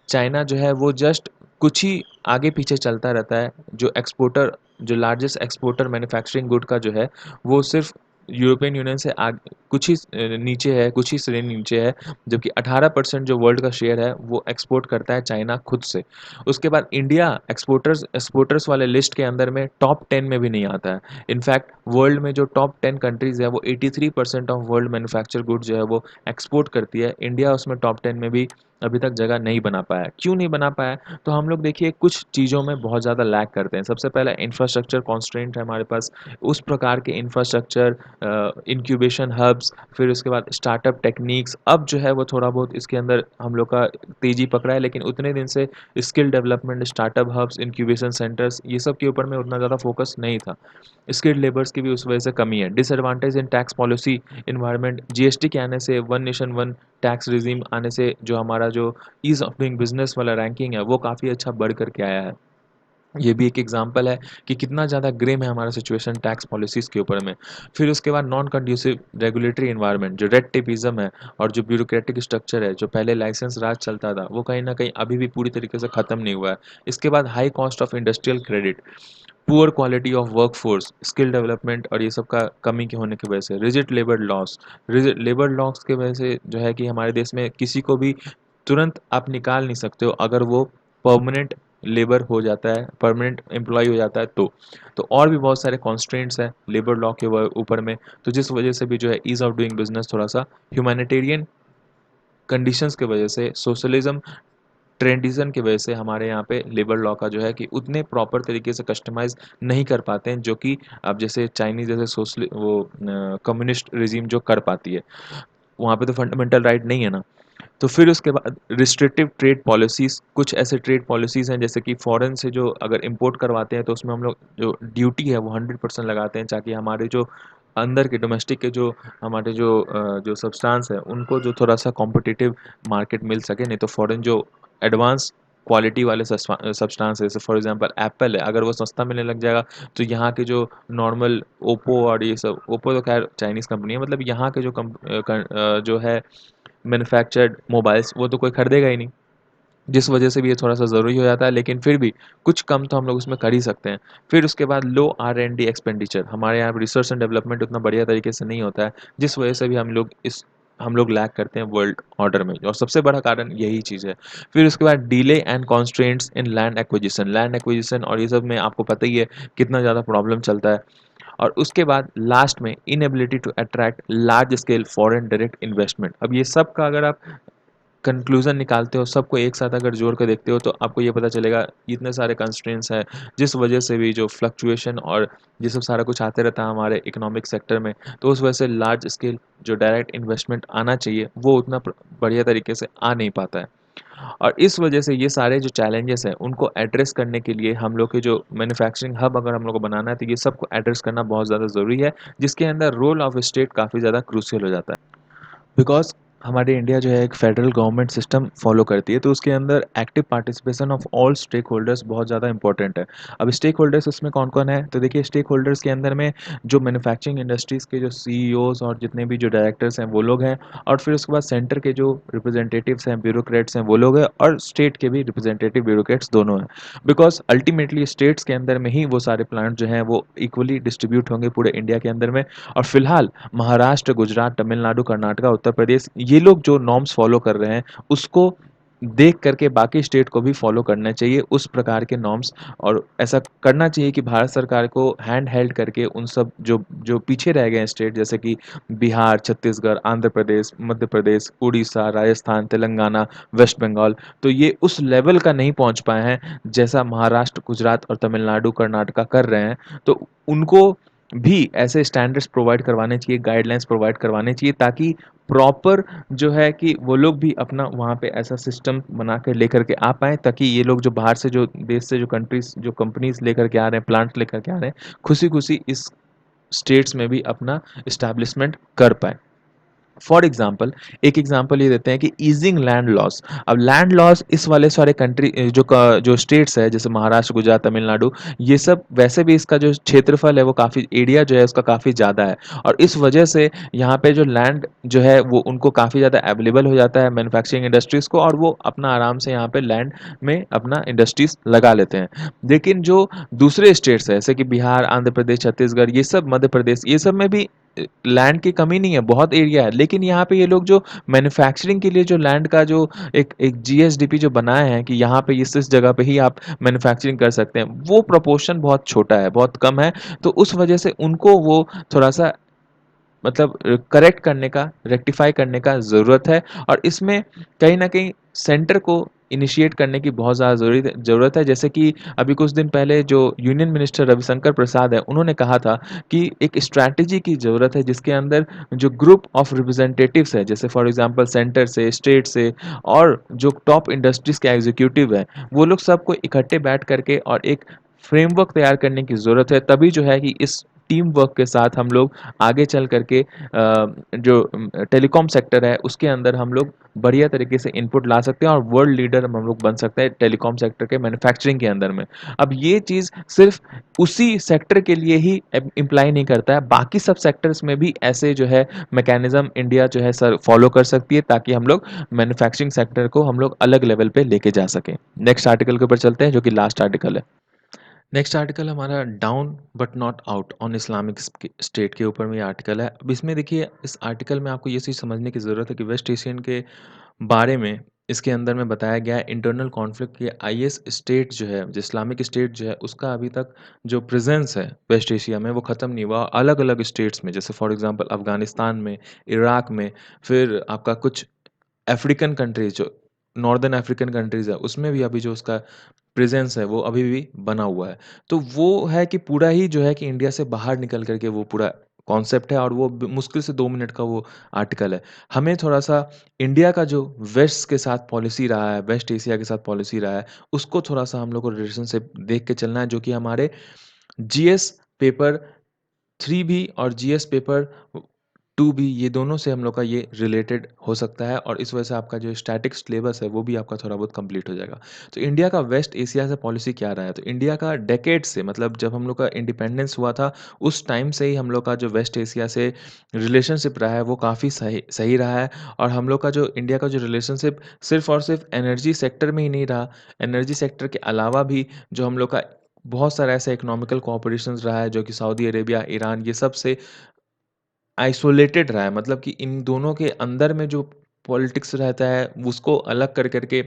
चाइना जो है वो जस्ट कुछ ही आगे-पीछे चलता रहता है। जो लार्जेस्ट एक्सपोर्टर मैन्युफैक्चरिंग गुड का जो है, वो सिर्फ़ यूरोपियन यूनियन से कुछ ही नीचे है, कुछ ही श्रेणी नीचे है, जबकि 18% जो वर्ल्ड का शेयर है वो एक्सपोर्ट करता है चाइना खुद से। उसके बाद इंडिया एक्सपोर्टर्स एक्सपोर्टर्स वाले लिस्ट के अंदर में टॉप 10 में भी नहीं आता है। इनफैक्ट वर्ल्ड में जो टॉप 10 कंट्रीज़ है वो 83% ऑफ वर्ल्ड मैन्युफैक्चर गुड्स जो है वो एक्सपोर्ट करती है। इंडिया उसमें टॉप 10 में भी अभी तक जगह नहीं बना पाया। क्यों नहीं बना पाया? तो हम लोग देखिए कुछ चीज़ों में बहुत ज़्यादा लैग करते हैं। सबसे पहला इंफ्रास्ट्रक्चर कॉन्स्ट्रेंट है हमारे पास। उस प्रकार के इंफ्रास्ट्रक्चर, इंक्यूबेशन हब्स, फिर उसके बाद स्टार्टअप टेक्निक्स, अब जो है वो थोड़ा बहुत इसके अंदर हम लोग का तेज़ी पकड़ा है, लेकिन उतने दिन से skill development, startup hubs, incubation centres ये सब के ऊपर में उतना ज़्यादा फोकस नहीं था। स्किल्ड लेबर्स की भी उस वजह से कमी है। डिसएडवांटेज इन टैक्स पॉलिसी एनवायरनमेंट, जीएसटी के आने से, one nation one tax regime आने से जो हमारा जो ईज़ ऑफ डूइंग बिज़नेस वाला रैंकिंग है वो काफ़ी अच्छा बढ़ कर के आया है। ये भी एक एग्जाम्पल है कि कितना ज़्यादा ग्रिम है हमारा सिचुएशन टैक्स पॉलिसीज़ के ऊपर में। फिर उसके बाद नॉन कंड्यूसिव रेगुलेटरी एनवायरनमेंट, जो रेड टेपिज़्म है और जो ब्यूरोक्रेटिक स्ट्रक्चर है, जो पहले लाइसेंस राज चलता था, वो कहीं न कहीं अभी भी पूरी तरीके से ख़त्म नहीं हुआ है। इसके बाद high cost of industrial credit, poor quality of workforce, skill development और ये सब का कमी के होने की वजह से, rigid labour laws, rigid labour laws की वजह से जो है कि हमारे देश में किसी को भी तुरंत आप निकाल नहीं सकते हो अगर वो परमानेंट लेबर हो जाता है, परमानेंट एम्प्लॉय हो जाता है तो और भी बहुत सारे कॉन्स्ट्रेंट्स हैं लेबर लॉ के ऊपर में, तो जिस वजह से भी जो है ईज़ ऑफ डूइंग बिजनेस थोड़ा सा ह्यूमैनिटेरियन कंडीशंस की वजह से, सोशलिज्म ट्रेडिशन की वजह से हमारे यहाँ पे लेबर लॉ का जो है कि उतने प्रॉपर तरीके से कस्टमाइज़ नहीं कर पाते हैं, जो कि अब जैसे चाइनीज़ जैसे सोशल वो कम्युनिस्ट रिजीम जो कर पाती है, वहाँ पे तो फंडामेंटल राइट नहीं है ना। तो फिर उसके बाद रिस्ट्रिक्टिव ट्रेड पॉलिसीज़, कुछ ऐसे ट्रेड पॉलिसीज़ हैं जैसे कि फ़ॉरेन से जो अगर इंपोर्ट करवाते हैं तो उसमें हम लोग जो ड्यूटी है वो 100% लगाते हैं, ताकि हमारे जो अंदर के डोमेस्टिक के जो हमारे जो सब्सटेंस है उनको जो थोड़ा-सा कॉम्पिटिटिव मार्केट मिल सके। नहीं तो फ़ॉरेन जो एडवांस क्वालिटी वाले सब्सटेंस है, जैसे फॉर एग्ज़ाम्पल एप्पल है, अगर वो सस्ता मिलने लग जाएगा तो यहाँ के जो नॉर्मल ओप्पो और ये सब, ओप्पो तो ख़ैर चाइनीज़ कंपनी है, मतलब यहाँ के जो जो है मैन्युफैक्चर्ड मोबाइल्स वो तो कोई खरीदेगा ही नहीं, जिस वजह से भी ये थोड़ा-सा ज़रूरी हो जाता है, लेकिन फिर भी कुछ कम तो हम लोग उसमें कर ही सकते हैं। फिर उसके बाद लो आर-एंड-डी एक्सपेंडिचर, हमारे यहाँ रिसर्च एंड डेवलपमेंट उतना बढ़िया तरीके से नहीं होता है, जिस वजह से भी हम लोग लैग करते हैं वर्ल्ड ऑर्डर में, और सबसे बड़ा कारण यही चीज़ है। फिर उसके बाद delay and constraints in land acquisition और ये सब में आपको पता ही है कितना ज़्यादा प्रॉब्लम चलता है। और उसके बाद लास्ट में inability to attract large scale foreign direct investment. अब ये सब का अगर आप कंक्लूज़न निकालते हो, सबको एक साथ अगर जोड़ के देखते हो तो आपको ये पता चलेगा इतने सारे कंस्ट्रेंट्स हैं, जिस वजह से भी जो फ्लक्चुएशन और ये सब सारा कुछ आते रहता है हमारे इकोनॉमिक सेक्टर में, तो उस वजह से लार्ज स्केल जो डायरेक्ट इन्वेस्टमेंट आना चाहिए वो उतना बढ़िया तरीके से आ नहीं पाता है। और इस वजह से ये सारे जो चैलेंजेस हैं उनको एड्रेस करने के लिए हम लोग के जो मैन्युफैक्चरिंग हब अगर हम लोग को बनाना है तो ये सबको एड्रेस करना बहुत ज़्यादा ज़रूरी है, जिसके अंदर रोल ऑफ स्टेट काफ़ी ज़्यादा क्रूशियल हो जाता है। बिकॉज़ हमारे इंडिया जो है एक फेडरल गवर्नमेंट सिस्टम फॉलो करती है, तो उसके अंदर active participation of all stakeholders बहुत ज़्यादा इंपॉर्टेंट है। अब स्टेक होल्डर्स उसमें कौन-कौन है? तो देखिए स्टेक होल्डर्स के अंदर में जो मैन्युफैक्चरिंग इंडस्ट्रीज़ के जो सीईओज़ और जितने भी जो डायरेक्टर्स हैं वो लोग हैं, और फिर उसके बाद सेंटर के जो रिप्रेजेंटेटिव्स हैं, ब्यूरोक्रेट्स हैं वो लोग हैं, और स्टेट के भी रिप्रेजेंटेटिव ब्यूरोक्रेट्स दोनों हैं। बिकॉज़ अल्टीमेटली स्टेट्स के अंदर में ही वो सारे प्लांट जो हैं वो इक्वली डिस्ट्रीब्यूट होंगे पूरे इंडिया के अंदर में, और फिलहाल महाराष्ट्र, गुजरात, तमिलनाडु, कर्नाटक, उत्तर प्रदेश ये लोग जो नॉर्म्स फॉलो कर रहे हैं, उसको देख कर के बाकी स्टेट को भी फॉलो करना चाहिए उस प्रकार के नॉर्म्स, और ऐसा करना चाहिए कि भारत सरकार को हैंड हेल्ड करके उन सब जो जो पीछे रह गए हैं स्टेट, जैसे कि बिहार, छत्तीसगढ़, आंध्र प्रदेश, मध्य प्रदेश, उड़ीसा, राजस्थान, तेलंगाना, वेस्ट बंगाल, तो ये उस लेवल का नहीं पहुँच पाए हैं, जैसा महाराष्ट्र, गुजरात और तमिलनाडु, कर्नाटका कर रहे हैं। तो उनको भी ऐसे स्टैंडर्ड्स प्रोवाइड करवाने चाहिए, गाइडलाइंस प्रोवाइड करवाने चाहिए, ताकि प्रॉपर जो है कि वो लोग भी अपना वहाँ पे ऐसा सिस्टम बना के लेकर के आ पाएँ, ताकि ये लोग जो बाहर से जो देश से जो कंट्रीज़ जो कंपनीज़ लेकर के आ रहे हैं, प्लांट लेकर के आ रहे हैं, खुशी-खुशी इस स्टेट्स में भी अपना एस्टेब्लिशमेंट कर पाएँ। फॉर एग्जाम्पल, एक एग्जाम्पल ये देते हैं कि ईजिंग लैंड लॉस। अब लैंड लॉस इस वाले सारे कंट्री जो स्टेट्स है जैसे महाराष्ट्र, गुजरात, तमिलनाडु, ये सब वैसे भी इसका जो क्षेत्रफल है वो काफ़ी एरिया जो है उसका काफ़ी ज़्यादा है, और इस वजह से यहाँ पे जो लैंड जो है वो उनको काफ़ी ज़्यादा अवेलेबल हो जाता है मैन्युफैक्चरिंग इंडस्ट्रीज़ को, और वो अपना आराम से यहाँ पे लैंड में अपना इंडस्ट्रीज़ लगा लेते हैं। लेकिन जो दूसरे स्टेट्स हैं जैसे कि बिहार, आंध्र प्रदेश, छत्तीसगढ़, ये सब, मध्य प्रदेश, ये सब में भी लैंड की कमी नहीं है, बहुत एरिया है, लेकिन यहाँ पे ये लोग जो मैन्युफैक्चरिंग के लिए जो लैंड का जो एक जीएसडीपी जो बनाए हैं कि यहाँ पे इस जगह पे ही आप मैन्युफैक्चरिंग कर सकते हैं, वो प्रोपोर्शन बहुत छोटा है, बहुत कम है। तो उस वजह से उनको वो थोड़ा सा मतलब करेक्ट करने का, रेक्टिफाई करने का ज़रूरत है। और इसमें कहीं न कहीं सेंटर को इनिशिएट करने की बहुत ज़्यादा ज़रूरत है। जैसे कि अभी कुछ दिन पहले जो यूनियन मिनिस्टर रविशंकर प्रसाद हैं, उन्होंने कहा था कि एक स्ट्रैटेजी की ज़रूरत है जिसके अंदर जो ग्रुप ऑफ रिप्रेजेंटेटिव्स है, जैसे फॉर एग्ज़ाम्पल सेंटर से, स्टेट से और जो टॉप इंडस्ट्रीज़ के एग्ज़ीक्यूटिव हैं, वो लोग सबको इकट्ठे बैठ करके और एक फ्रेमवर्क तैयार करने की ज़रूरत है। तभी जो है कि इस टीम वर्क के साथ हम लोग आगे चल करके जो टेलीकॉम सेक्टर है उसके अंदर हम लोग बढ़िया तरीके से इनपुट ला सकते हैं और वर्ल्ड लीडर हम लोग बन सकते हैं टेलीकॉम सेक्टर के मैन्युफैक्चरिंग के अंदर में। अब ये चीज़ सिर्फ उसी सेक्टर के लिए ही इम्प्लाई नहीं करता है, बाकी सब सेक्टर्स में भी ऐसे जो है मैकेनिज्म इंडिया जो है सर फॉलो कर सकती है ताकि हम लोग मैन्युफैक्चरिंग सेक्टर को हम लोग अलग लेवल पे लेके जा सकें। नेक्स्ट आर्टिकल के ऊपर चलते हैं जो कि लास्ट आर्टिकल है। नेक्स्ट आर्टिकल हमारा down but not out on Islamic state के ऊपर में ये आर्टिकल है। अब इसमें देखिए इस आर्टिकल में आपको ये चीज़ समझने की ज़रूरत है कि वेस्ट एशियन के बारे में इसके अंदर में बताया गया है इंटरनल कॉन्फ्लिक्ट के आईएस स्टेट जो है, जो इस्लामिक स्टेट जो है उसका अभी तक जो प्रेजेंस है वेस्ट एशिया में वो ख़त्म नहीं हुआ। अलग अलग स्टेट्स में जैसे फॉर एग्जांपल अफ़गानिस्तान में, इराक में, फिर आपका कुछ अफ्रीकन कंट्रीज़ जो नॉर्दर्न अफ्रीकन कंट्रीज़ है उसमें भी अभी जो उसका प्रेज़ेंस है वो अभी भी बना हुआ है। तो वो है कि पूरा ही जो है कि इंडिया से बाहर निकल कर के वो पूरा कॉन्सेप्ट है और वो मुश्किल से 2 मिनट का वो आर्टिकल है। हमें थोड़ा-सा इंडिया का जो वेस्ट के साथ पॉलिसी रहा है, वेस्ट एशिया के साथ पॉलिसी रहा है, उसको थोड़ा-सा हम लोग को रिलेशनशिप देख के चलना है जो कि हमारे जीएस पेपर 3 भी और जीएस पेपर 2 भी ये दोनों से हम लोग का ये रिलेटेड हो सकता है और इस वजह से आपका जो स्टैटिक सिलेबस है वो भी आपका थोड़ा बहुत कंप्लीट हो जाएगा। तो इंडिया का वेस्ट एशिया से पॉलिसी क्या रहा है? तो इंडिया का डेकेड से मतलब जब हम लोग का इंडिपेंडेंस हुआ था उस टाइम से ही हम लोग का जो वेस्ट एशिया से रिलेशनशिप रहा है वो काफ़ी सही सही रहा है। और हम लोग का जो इंडिया का जो रिलेशनशिप सिर्फ़ और सिर्फ़ एनर्जी सेक्टर में ही नहीं रहा, एनर्जी सेक्टर के अलावा भी जो हम लोग का बहुत सारा ऐसा इकोनॉमिकल कोऑपरेशंस रहा है जो कि सऊदी अरेबिया, ईरान ये सब से आइसोलेटेड रहा है। मतलब कि इन दोनों के अंदर में जो पॉलिटिक्स रहता है उसको अलग कर कर के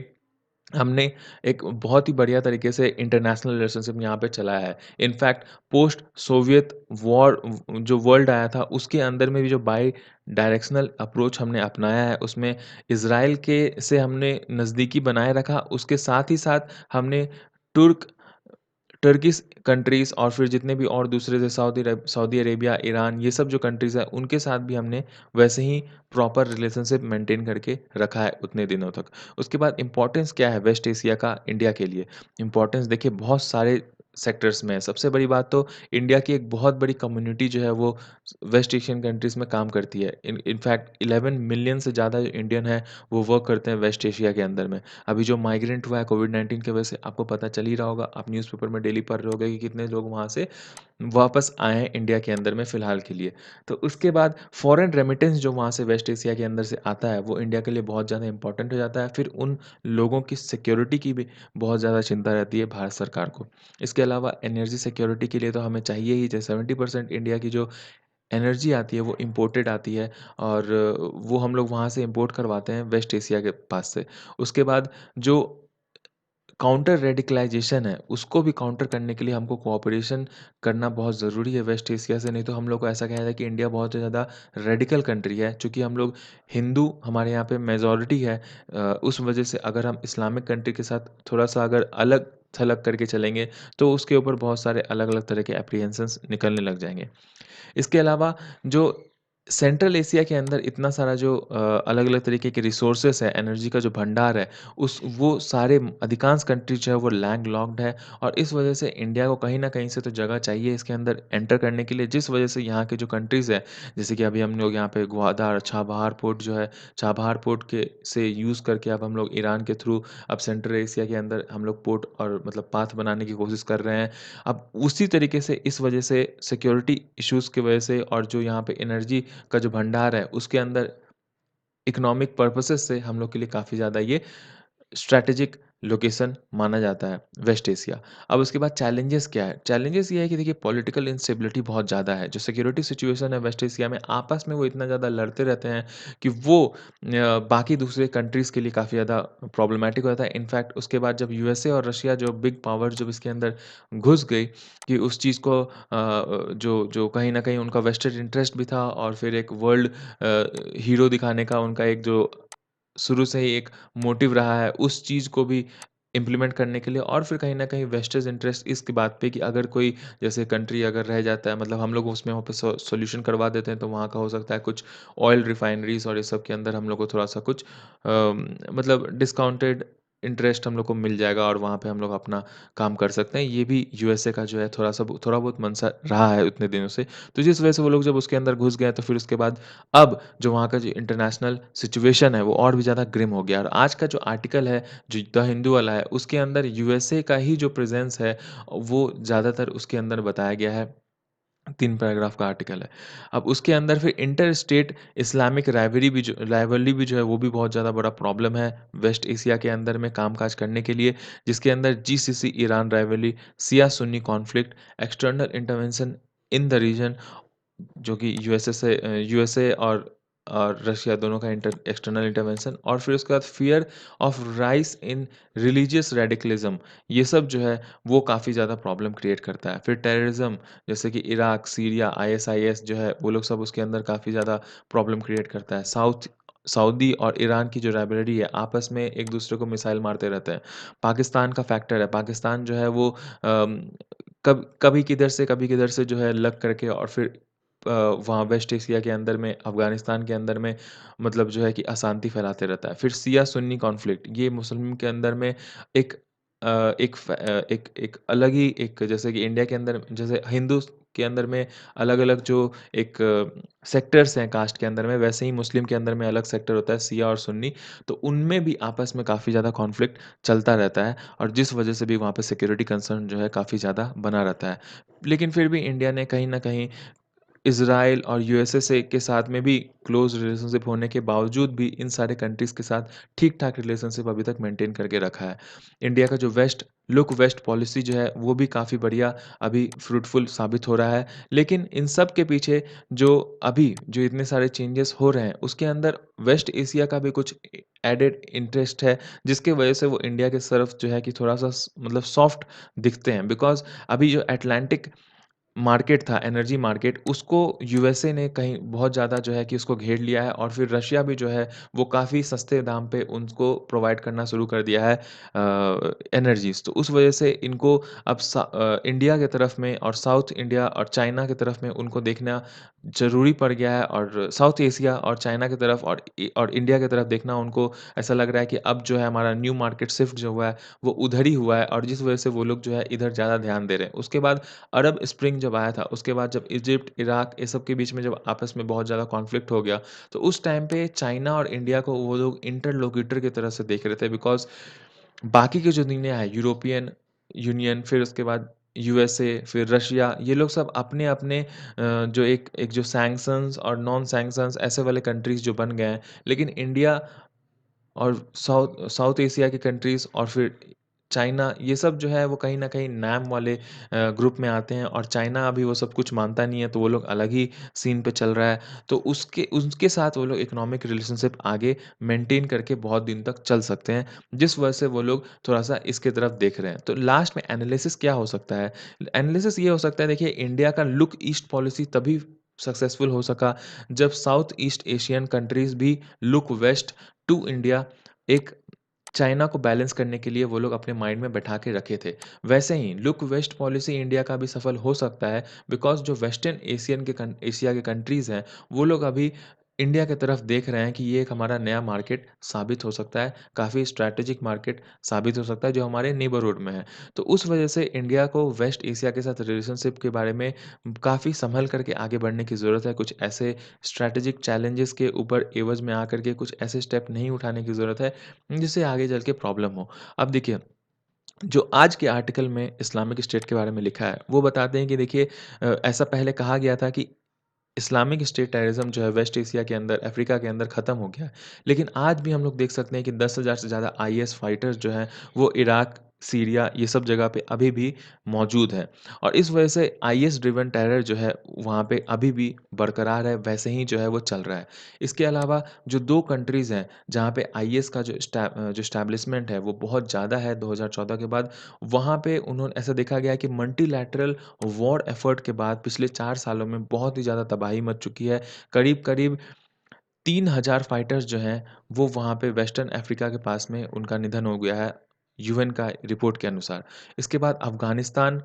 हमने एक बहुत ही बढ़िया तरीके से इंटरनेशनल रिलेशनशिप यहाँ पे चलाया है। इनफैक्ट पोस्ट सोवियत वॉर जो वर्ल्ड आया था उसके अंदर में भी जो बाई डायरेक्शनल अप्रोच हमने अपनाया है उसमें इज़राइल के से हमने नज़दीकी बनाए रखा। उसके साथ ही साथ हमने तुर्क टर्किश कंट्रीज़ और फिर जितने भी और दूसरे जैसे सऊदी अरेबिया, ईरान ये सब जो कंट्रीज़ हैं, उनके साथ भी हमने वैसे ही प्रॉपर रिलेशनशिप मेंटेन करके रखा है उतने दिनों तक। उसके बाद इम्पोर्टेंस क्या है वेस्ट एशिया का इंडिया के लिए? इम्पोर्टेंस देखिए बहुत सारे सेक्टर्स में है। सबसे बड़ी बात तो इंडिया की एक बहुत बड़ी कम्युनिटी जो है वो वेस्ट एशियन कंट्रीज़ में काम करती है। इनफैक्ट 11 मिलियन से ज़्यादा जो इंडियन है, वो वर्क करते हैं वेस्ट एशिया के अंदर में। अभी जो माइग्रेंट हुआ है कोविड-19 की वजह से आपको पता चल ही रहा होगा, आप न्यूज़पेपर में डेली पढ़ रहे होगे कि कितने लोग वहाँ से वापस आए हैं इंडिया के अंदर में फ़िलहाल के लिए। तो उसके बाद फ़ॉरेन रेमिटेंस जो वहाँ से वेस्ट एशिया के अंदर से आता है, वो इंडिया के लिए बहुत ज़्यादा इम्पोर्टेंट हो जाता है। फिर उन लोगों की सिक्योरिटी की भी बहुत ज़्यादा चिंता रहती है भारत सरकार को। इसके अलावा एनर्जी सिक्योरिटी के लिए तो हमें चाहिए ही, जैसे 70% इंडिया की जो एनर्जी आती है वो इम्पोर्टेड आती है और वो हम लोग वहाँ से इम्पोर्ट करवाते हैं वेस्ट एशिया के पास से। उसके बाद जो काउंटर रेडिकलाइजेशन है, उसको भी काउंटर करने के लिए हमको कोऑपरेशन करना बहुत ज़रूरी है वेस्ट एशिया से, नहीं तो हम लोग को ऐसा कहना है कि इंडिया बहुत ज़्यादा रेडिकल कंट्री है। चूँकि हम लोग हिंदू हमारे यहाँ पे मेजॉरिटी है उस वजह से अगर हम इस्लामिक कंट्री के साथ थोड़ा-सा अगर अलग-थलग करके चलेंगे, तो उसके ऊपर बहुत सारे अलग-अलग तरह के एप्रीहेंशंस निकलने लग जाएँगे। इसके अलावा जो सेंट्रल एशिया के अंदर इतना सारा जो अलग-अलग तरीके के रिसोर्सेस है, एनर्जी का जो भंडार है, उस वो सारे अधिकांश कंट्री जो है वो लैंडलॉक्ड है और इस वजह से इंडिया को कहीं न कहीं से तो जगह चाहिए इसके अंदर एंटर करने के लिए, जिस वजह से यहाँ के जो कंट्रीज़ हैं, जैसे कि अभी हम लोग यहाँ पे ग्वादर, चाबहार पोर्ट जो है, चाबहार पोर्ट के से यूज़ करके अब हम लोग ईरान के थ्रू अब सेंट्रल एशिया के अंदर हम लोग पोर्ट और मतलब पाथ बनाने की कोशिश कर रहे हैं। अब उसी तरीके से इस वजह से सिक्योरिटी इश्यूज़ की वजह से और जो यहाँ पे एनर्जी का जो भंडार है, उसके अंदर इकोनॉमिक पर्पसेस से हम लोग के लिए काफ़ी ज़्यादा ये स्ट्रैटेजिक लोकेशन माना जाता है वेस्ट एशिया। अब उसके बाद चैलेंजेस क्या है? चैलेंजेस ये है कि देखिए पॉलिटिकल इंस्टेबिलिटी बहुत ज़्यादा है। जो सिक्योरिटी सिचुएशन है वेस्ट एशिया में आपस में वो इतना ज़्यादा लड़ते रहते हैं कि वो बाकी दूसरे कंट्रीज़ के लिए काफ़ी ज़्यादा प्रॉब्लमैटिक हो जाता है। इनफैक्ट उसके बाद जब यूएसए और रशिया जो बिग पावर जब इसके अंदर घुस गई कि उस चीज़ को जो जो कहीं न कहीं उनका वेस्टेड इंटरेस्ट भी था और फिर एक वर्ल्ड हीरो दिखाने का उनका एक जो शुरू से ही एक मोटिव रहा है, उस चीज़ को भी इम्प्लीमेंट करने के लिए और फिर कहीं न कहीं वेस्टेज इंटरेस्ट इस बात पे कि अगर कोई जैसे कंट्री अगर रह जाता है मतलब हम लोग उसमें वहाँ पे सॉल्यूशन करवा देते हैं, तो वहाँ का हो सकता है कुछ ऑयल रिफाइनरीज़ और ये सब के अंदर हम लोग को थोड़ा-सा कुछ मतलब डिस्काउंटेड इंटरेस्ट हम लोग को मिल जाएगा और वहाँ पे हम लोग अपना काम कर सकते हैं। ये भी यूएसए का जो है थोड़ा बहुत मनसा रहा है उतने दिनों से। तो जिस वजह से वो लोग जब उसके अंदर घुस गए, तो फिर उसके बाद अब जो वहाँ का जो इंटरनेशनल सिचुएशन है, वो और भी ज़्यादा ग्रिम हो गया और आज का जो आर्टिकल है, जो द हिंदू वाला है, उसके अंदर यूएसए का ही जो प्रेज़ेंस है, वो ज़्यादातर उसके अंदर बताया गया है। 3 पैराग्राफ का आर्टिकल है। अब उसके अंदर फिर इंटर स्टेट इस्लामिक राइवलरी भी जो है, वो भी बहुत ज़्यादा बड़ा प्रॉब्लम है वेस्ट एशिया के अंदर में कामकाज करने के लिए, जिसके अंदर GCC Iran rivalry, Shia Sunni conflict, external intervention in the region जो कि यूएसए और रशिया दोनों का एक्सटर्नल इंटरवेंशन और फिर उसके बाद fear of rise in religious radicalism, ये सब जो है वो काफ़ी ज़्यादा प्रॉब्लम क्रिएट करता है। फिर टेररिज़्म जैसे कि इराक, सीरिया, आईएसआईएस जो है वो लोग सब उसके अंदर काफ़ी ज़्यादा प्रॉब्लम क्रिएट करता है। सऊदी और ईरान की जो राइवलरी है, आपस में एक-दूसरे को मिसाइल मारते रहते हैं। पाकिस्तान का फैक्टर है, पाकिस्तान जो है वो कभी किधर से जो है लग करके और फिर वहाँ वेस्ट एशिया के अंदर में, अफ़गानिस्तान के अंदर में मतलब जो है कि अशांति फैलाते रहता है। फिर शिया सुन्नी कॉन्फ्लिक्ट, ये मुस्लिम के अंदर में एक एक अलग ही एक जैसे कि इंडिया के अंदर जैसे हिंदू के अंदर में अलग-अलग जो एक सेक्टर्स हैं कास्ट के अंदर में, वैसे ही मुस्लिम के अंदर में अलग सेक्टर होता है शिया और सुन्नी। तो उनमें भी आपस में काफ़ी ज़्यादा कॉन्फ्लिक्ट चलता रहता है और जिस वजह से भी वहाँ पे सिक्योरिटी कंसर्न जो है काफ़ी ज़्यादा बना रहता है। लेकिन फिर भी इंडिया ने कहीं न कहीं इज़राइल और यूएसए से के साथ में भी क्लोज़ रिलेशनशिप होने के बावजूद भी इन सारे कंट्रीज़ के साथ ठीक-ठाक रिलेशनशिप अभी तक मेंटेन करके रखा है। इंडिया का जो वेस्ट पॉलिसी जो है वो भी काफ़ी बढ़िया अभी फ्रूटफुल साबित हो रहा है। लेकिन इन सब के पीछे जो अभी जो इतने सारे चेंजेस हो रहे हैं उसके अंदर वेस्ट एशिया का भी कुछ एडेड इंटरेस्ट है जिसकी वजह से वो इंडिया के तरफ जो है कि थोड़ा-सा मतलब सॉफ्ट दिखते हैं। बिकॉज़ अभी जो अटलांटिक मार्केट था, एनर्जी मार्केट, उसको यूएसए ने कहीं बहुत ज़्यादा जो है कि उसको घेर लिया है और फिर रशिया भी जो है, वो काफ़ी सस्ते दाम पे उनको प्रोवाइड करना शुरू कर दिया है एनर्जीज़। तो उस वजह से इनको अब इंडिया की तरफ में और साउथ इंडिया और चाइना की तरफ में उनको देखना ज़रूरी पड़ गया है और साउथ एशिया और चाइना की तरफ और इंडिया की तरफ देखना उनको ऐसा लग रहा है कि अब जो है हमारा न्यू मार्केट शिफ्ट जो हुआ है, वो उधर ही हुआ है और जिस वजह से वो लोग जो है इधर ज़्यादा ध्यान दे रहे हैं। उसके बाद अरब स्प्रिंग जब आया था, उसके बाद जब इजिप्ट, इराक ये सब के बीच में जब आपस में बहुत ज़्यादा कॉन्फ्लिक्ट हो गया, तो उस टाइम पे चाइना और इंडिया को वो लोग इंटरलोक्यूटर की तरह से देख रहे थे बिकॉज़ बाकी की जो दुनिया है, यूरोपियन यूनियन, फिर उसके बाद यूएसए, फिर रशिया, ये लोग सब अपने-अपने जो एक एक जो सैंक्शंस और नॉन सैंक्शंस ऐसे वाले कंट्रीज़ जो बन गए हैं। लेकिन इंडिया और साउथ साउथ एशिया की कंट्रीज़ और फिर चाइना, ये सब जो है वो कहीं न कहीं नाम वाले ग्रुप में आते हैं और चाइना अभी वो सब कुछ मानता नहीं है, तो वो लोग अलग ही सीन पे चल रहा है। तो उसके उनके साथ वो लोग इकोनॉमिक रिलेशनशिप आगे मेंटेन करके बहुत दिन तक चल सकते हैं, जिस वजह से वो लोग थोड़ा-सा इसकी तरफ देख रहे हैं। तो लास्ट में एनालिसिस क्या हो सकता है? एनालिसिस ये हो सकता है, देखिए इंडिया का लुक ईस्ट पॉलिसी तभी सक्सेसफुल हो सका जब साउथ ईस्ट एशियन कंट्रीज़ भी लुक वेस्ट टू इंडिया, एक चाइना को बैलेंस करने के लिए वो लोग अपने माइंड में बैठा के रखे थे। वैसे ही लुक वेस्ट पॉलिसी इंडिया का भी सफल हो सकता है बिकॉज़ जो वेस्टर्न एशिया के कंट्रीज़ हैं, वो लोग अभी इंडिया की तरफ देख रहे हैं कि ये एक हमारा नया मार्केट साबित हो सकता है, काफ़ी स्ट्रैटेजिक मार्केट साबित हो सकता है जो हमारे नेबरहुड में है। तो उस वजह से इंडिया को वेस्ट एशिया के साथ रिलेशनशिप के बारे में काफ़ी सँभल कर के आगे बढ़ने की ज़रूरत है। कुछ ऐसे स्ट्रैटेजिक चैलेंजेस के ऊपर एवज़ में आकर के कुछ ऐसे स्टेप नहीं उठाने की ज़रूरत है, जिससे आगे चल के प्रॉब्लम हो। अब देखिए, जो आज के आर्टिकल में इस्लामिक स्टेट के बारे में लिखा है, वो बताते हैं कि देखिए ऐसा पहले कहा गया था कि इस्लामिक स्टेट टेररिज़्म जो है वेस्ट एशिया के अंदर, अफ्रीका के अंदर ख़त्म हो गया है। लेकिन आज भी हम लोग देख सकते हैं कि 10,000 से ज़्यादा आईएस फाइटर्स जो हैं, वो इराक, सीरिया ये सब जगह पे अभी भी मौजूद हैं। और इस वजह से आईएस ड्रिवन टेरर जो है, वहाँ पे अभी भी बरकरार है, वैसे ही जो है वो चल रहा है। इसके अलावा जो 2 कंट्रीज़ हैं, जहाँ पे आईएस का जो एस्टैब्लिशमेंट है, वो बहुत ज़्यादा है 2014 के बाद, वहाँ पे उन्होंने ऐसा देखा गया है कि मल्टीलैटरल वॉर एफर्ट के बाद पिछले 4 सालों में बहुत ही ज़्यादा तबाही मच चुकी है। करीब-करीब 3000 फाइटर्स जो हैं, वो वहाँ पे वेस्टर्न अफ्रीका के पास में उनका निधन हो गया है, यूएन का रिपोर्ट के अनुसार। इसके बाद अफ़गानिस्तान,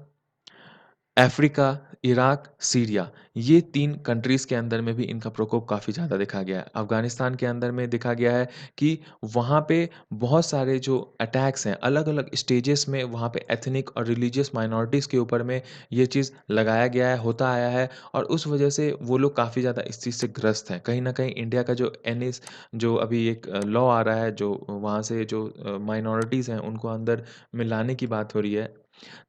अफ्रीका, इराक, सीरिया ये 3 कंट्रीज़ के अंदर में भी इनका प्रकोप काफ़ी ज़्यादा देखा गया है। अफ़गानिस्तान के अंदर में देखा गया है कि वहाँ पे बहुत सारे जो अटैक्स हैं, अलग-अलग स्टेजेस में वहाँ पे एथनिक और रिलीजियस माइनॉरिटीज़ के ऊपर में ये चीज़ लगाया गया है, होता आया है और उस वजह से वो लोग काफ़ी ज़्यादा इस चीज़ से ग्रस्त हैं। कहीं न कहीं इंडिया का जो एनएस जो अभी एक लॉ आ रहा है, जो वहाँ से जो माइनॉरिटीज़ हैं, उनको अंदर में लाने की बात हो रही है।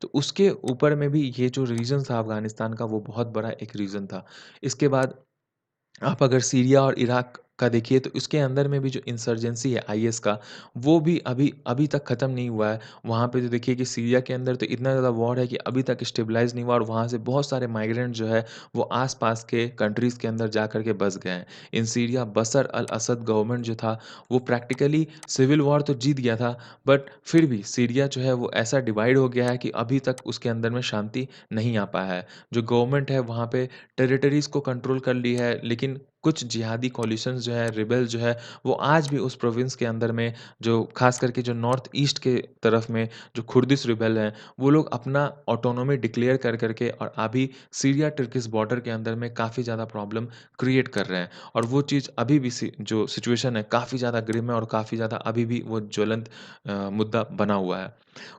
तो उसके ऊपर में भी ये जो रीज़न था अफ़गानिस्तान का वो बहुत बड़ा एक रीज़न था। इसके बाद आप अगर सीरिया और इराक का देखिए तो उसके अंदर में भी जो इंसर्जेंसी है आईएस का, वो भी अभी अभी तक ख़त्म नहीं हुआ है। वहाँ पे तो देखिए कि सीरिया के अंदर तो इतना ज़्यादा वॉर है कि अभी तक स्टेबलाइज़ नहीं हुआ और वहाँ से बहुत सारे माइग्रेंट जो है, वो आस-पास के कंट्रीज़ के अंदर जा कर के बस गए हैं। In Syria Bashar al Assad government जो था, वो प्रैक्टिकली सिविल वॉर तो जीत गया था, बट फिर भी सीरिया जो है वो ऐसा डिवाइड हो गया है कि अभी तक उसके अंदर में शांति नहीं आ पाया है। जो गवर्नमेंट है वहाँ पे टेरिटरीज़ को कंट्रोल कर ली है, लेकिन कुछ जिहादी कोलिशंस जो है, रिबेल जो है, वो आज भी उस प्रोविंस के अंदर में जो ख़ास करके जो नॉर्थ ईस्ट के तरफ में जो कुर्दिश रिबेल हैं, वो लोग अपना ऑटोनॉमी डिक्लेयर कर के और अभी सीरिया टर्किश बॉर्डर के अंदर में काफ़ी ज़्यादा प्रॉब्लम क्रिएट कर रहे हैं। और वो चीज़ अभी भी जो सिचुएशन है काफ़ी ज़्यादा ग्रिम है और काफ़ी ज़्यादा अभी भी वो ज्वलंत मुद्दा बना हुआ है।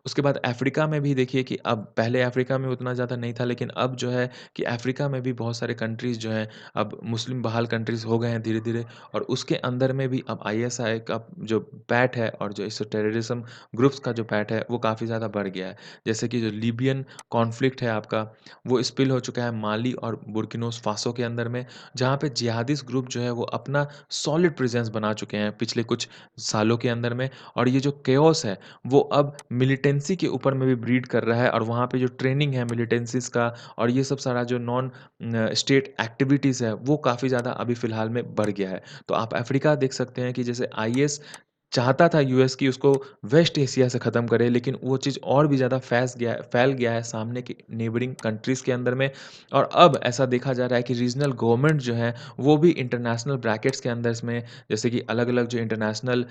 उसके बाद अफ्रीका में भी देखिए कि अब पहले अफ्रीका में उतना ज़्यादा नहीं था, लेकिन अब जो है कि अफ्रीका में भी बहुत सारे कंट्रीज़ जो हैं, अब मुस्लिम बहाल कंट्रीज़ हो गए हैं धीरे-धीरे और उसके अंदर में भी अब आईएसआई का जो पैठ है और जो इस टेररिज़्म ग्रुप्स का जो पैठ है, वो काफ़ी ज़्यादा बढ़ गया है। जैसे कि जो लीबियन कॉन्फ्लिक्ट है आपका, वो स्पिल हो चुका है माली और बुर्किनोस फासो के अंदर में, जहाँ पे जिहादिस्ट ग्रुप जो है, वो अपना सॉलिड प्रेज़ेंस बना चुके हैं पिछले कुछ सालों के अंदर में और ये जो केओस है, वो अब मिलिटेंसी के ऊपर में भी ब्रीड कर रहा है और वहाँ पे जो ट्रेनिंग है मिलिटेंसीज़ का और ये सब सारा जो नॉन स्टेट एक्टिविटीज़ है, वो काफ़ी ज़्यादा अभी फ़िलहाल में बढ़ गया है। तो आप अफ्रीका देख सकते हैं कि जैसे आईएस चाहता था यूएस कि उसको वेस्ट एशिया से ख़त्म करे, लेकिन वो चीज़ और भी ज़्यादा फैल गया है सामने के नेबरिंग कंट्रीज़ के अंदर में और अब ऐसा देखा जा रहा है कि रीजनल गवर्नमेंट जो है, वो भी इंटरनेशनल ब्रैकेट्स के अंदर इसमें जैसे कि अलग-अलग जो इंटरनेशनल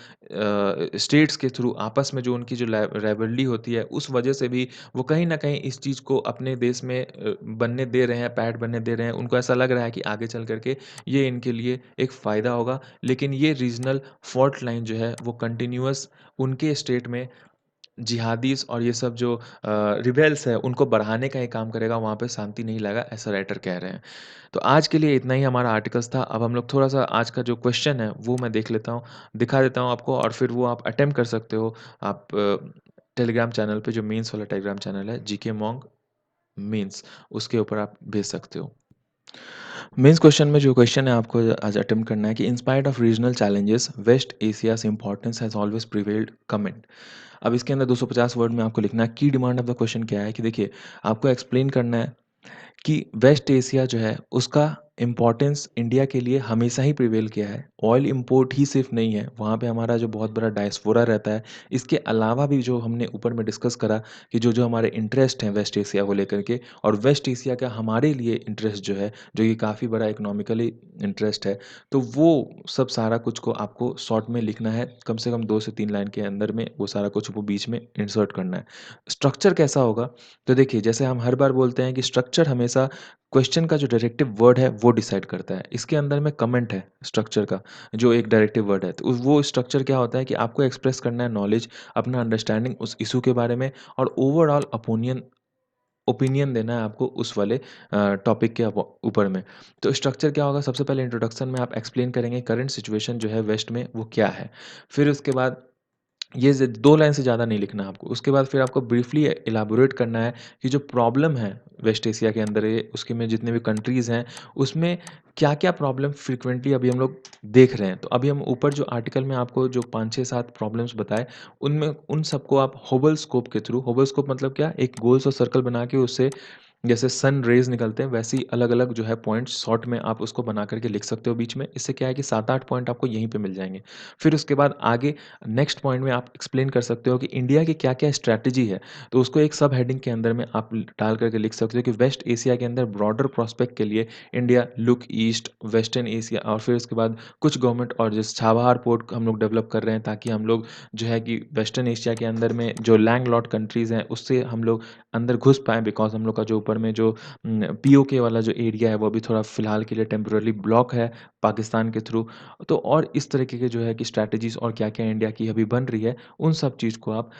स्टेट्स के थ्रू आपस में जो उनकी जो राइवलरी होती है, उस वजह से भी वो कहीं न कहीं इस चीज़ को अपने देश में बनने दे रहे हैं, पैठ बनने दे रहे हैं। उनको ऐसा लग रहा है कि आगे चल कर के ये इनके लिए एक फ़ायदा होगा, लेकिन ये रीजनल फ़ॉल्ट लाइन जो है, वो कंटिन्यूअस उनके स्टेट में जिहादीज़ और ये सब जो रिबेल्स हैं, उनको बढ़ाने का ही काम करेगा, वहाँ पे शांति नहीं लाएगा, ऐसा राइटर कह रहे हैं। तो आज के लिए इतना ही हमारा आर्टिकल्स था। अब हम लोग थोड़ा-सा आज का जो क्वेश्चन है, वो मैं देख लेता हूँ, दिखा देता हूँ आपको और फिर वो आप अटेम्प्ट कर सकते हो। आप टेलीग्राम चैनल पे जो मेंस वाला टेलीग्राम चैनल है, जीके मॉन्क मेंस, उसके ऊपर आप भेज सकते हो। मेंस क्वेश्चन में जो क्वेश्चन है आपको आज अटेम्प्ट करना है कि in spite of regional challenges, west Asia's importance has always prevailed, comment. अब इसके अंदर 250 वर्ड में आपको लिखना है की डिमांड ऑफ द क्वेश्चन क्या है कि देखिए, आपको एक्सप्लेन करना है कि वेस्ट एशिया जो है उसका इम्पोर्टेंस इंडिया के लिए हमेशा ही प्रिवेल किया है। ऑयल इम्पोर्ट ही सिर्फ नहीं है, वहाँ पे हमारा जो बहुत बड़ा डायस्पोरा रहता है, इसके अलावा भी जो हमने ऊपर में डिस्कस करा कि जो हमारे इंटरेस्ट हैं वेस्ट एशिया को लेकर के और वेस्ट एशिया का हमारे लिए इंटरेस्ट जो है, जो कि काफ़ी बड़ा इकोनॉमिकली इंटरेस्ट है, तो वो सब सारा कुछ को आपको शॉर्ट में लिखना है, कम से कम 2 से 3 लाइन के अंदर में वो सारा कुछ वो बीच में इंसर्ट करना है। स्ट्रक्चर कैसा होगा? तो देखिए, जैसे हम हर बार बोलते हैं कि स्ट्रक्चर हमेशा क्वेश्चन का जो डायरेक्टिव वर्ड है वो डिसाइड करता है। इसके अंदर में कमेंट है स्ट्रक्चर का, जो एक डायरेक्टिव वर्ड है। तो वो स्ट्रक्चर क्या होता है कि आपको एक्सप्रेस करना है नॉलेज, अपना अंडरस्टैंडिंग उस इश्यू के बारे में और ओवरऑल ओपिनियन देना है आपको उस वाले टॉपिक के ऊपर में। तो स्ट्रक्चर क्या होगा? सबसे पहले इंट्रोडक्शन में आप एक्सप्लेन करेंगे करंट सिचुएशन जो है वेस्ट में वो क्या है। फिर उसके बाद ये ज़ 2 लाइन से ज़्यादा नहीं लिखना है आपको। उसके बाद फिर आपको ब्रीफ़ली इलैबोरेट करना है कि जो प्रॉब्लम है वेस्ट एशिया के अंदर ये उसके में जितने भी कंट्रीज़ हैं, उसमें क्या-क्या प्रॉब्लम फ्रीक्वेंटली अभी हम लोग देख रहे हैं। तो अभी हम ऊपर जो आर्टिकल में आपको जो 5, 6, 7 प्रॉब्लम्स बताए, उनमें उन सबको आप होबल स्कोप के थ्रू, होबल स्कोप मतलब क्या? एक गोल सा सर्कल बना के उससे जैसे सन रेज़ निकलते हैं, वैसे ही अलग-अलग जो है पॉइंट्स शॉर्ट में आप उसको बना कर के लिख सकते हो बीच में। इससे क्या है कि 7-8 पॉइंट आपको यहीं पे मिल जाएँगे। फिर उसके बाद आगे नेक्स्ट पॉइंट में आप एक्सप्लेन कर सकते हो कि इंडिया की क्या-क्या स्ट्रैटेजी है। तो उसको एक सब हेडिंग के अंदर में आप डाल कर के लिख सकते हो कि वेस्ट एशिया के अंदर ब्रॉडर प्रोस्पेक्ट के लिए India look east, western Asia और फिर उसके बाद कुछ गवर्नमेंट और जैसे छाबहार पोर्ट हम लोग डेवलप कर रहे हैं ताकि हम लोग जो है कि वेस्टर्न एशिया के अंदर में जो लैंडलॉर्ड कंट्रीज़ हैं, उससे हम लोग अंदर घुस पाएँ बिकॉज़ हम लोग का जो ऊपर में जो पीओके वाला जो एरिया है, वो अभी थोड़ा फिलहाल के लिए टेम्परेरी ब्लॉक है पाकिस्तान के थ्रू। तो और इस तरीके के जो है कि स्ट्रैटेजीज़ और क्या-क्या इंडिया की अभी बन रही है, उन सब चीज़ को आप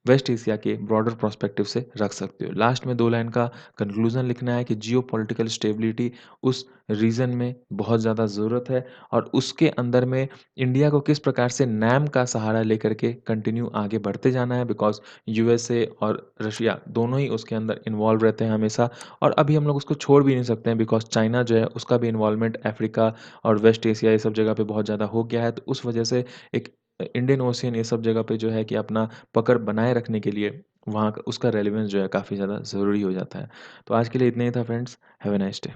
वेस्ट एशिया के ब्रॉडर पर्सपेक्टिव से रख सकते हो। लास्ट में 2 लाइन का कंक्लूज़न लिखना है कि जियोपॉलिटिकल स्टेबिलिटी उस रीजन में बहुत ज़्यादा ज़रूरत है और उसके अंदर में इंडिया को किस प्रकार से नैम का सहारा लेकर के कंटिन्यू आगे बढ़ते जाना है बिकॉज़ यूएसए और रशिया दोनों ही उसके अंदर इन्वॉल्व रहते हैं हमेशा और अभी हम लोग उसको छोड़ भी नहीं सकते हैं बिकॉज़ चाइना जो है उसका भी इन्वॉल्वमेंट अफ्रीका और वेस्ट एशिया ये सब जगह पे बहुत ज़्यादा हो गया है। तो उस वजह से एक इंडियन ओशियन ये सब जगह पे जो है कि अपना पकड़ बनाए रखने के लिए वहाँ का उसका रेलेवेंस जो है काफ़ी ज़्यादा ज़रूरी हो जाता है। तो आज के लिए इतना ही था friends. Have a nice day.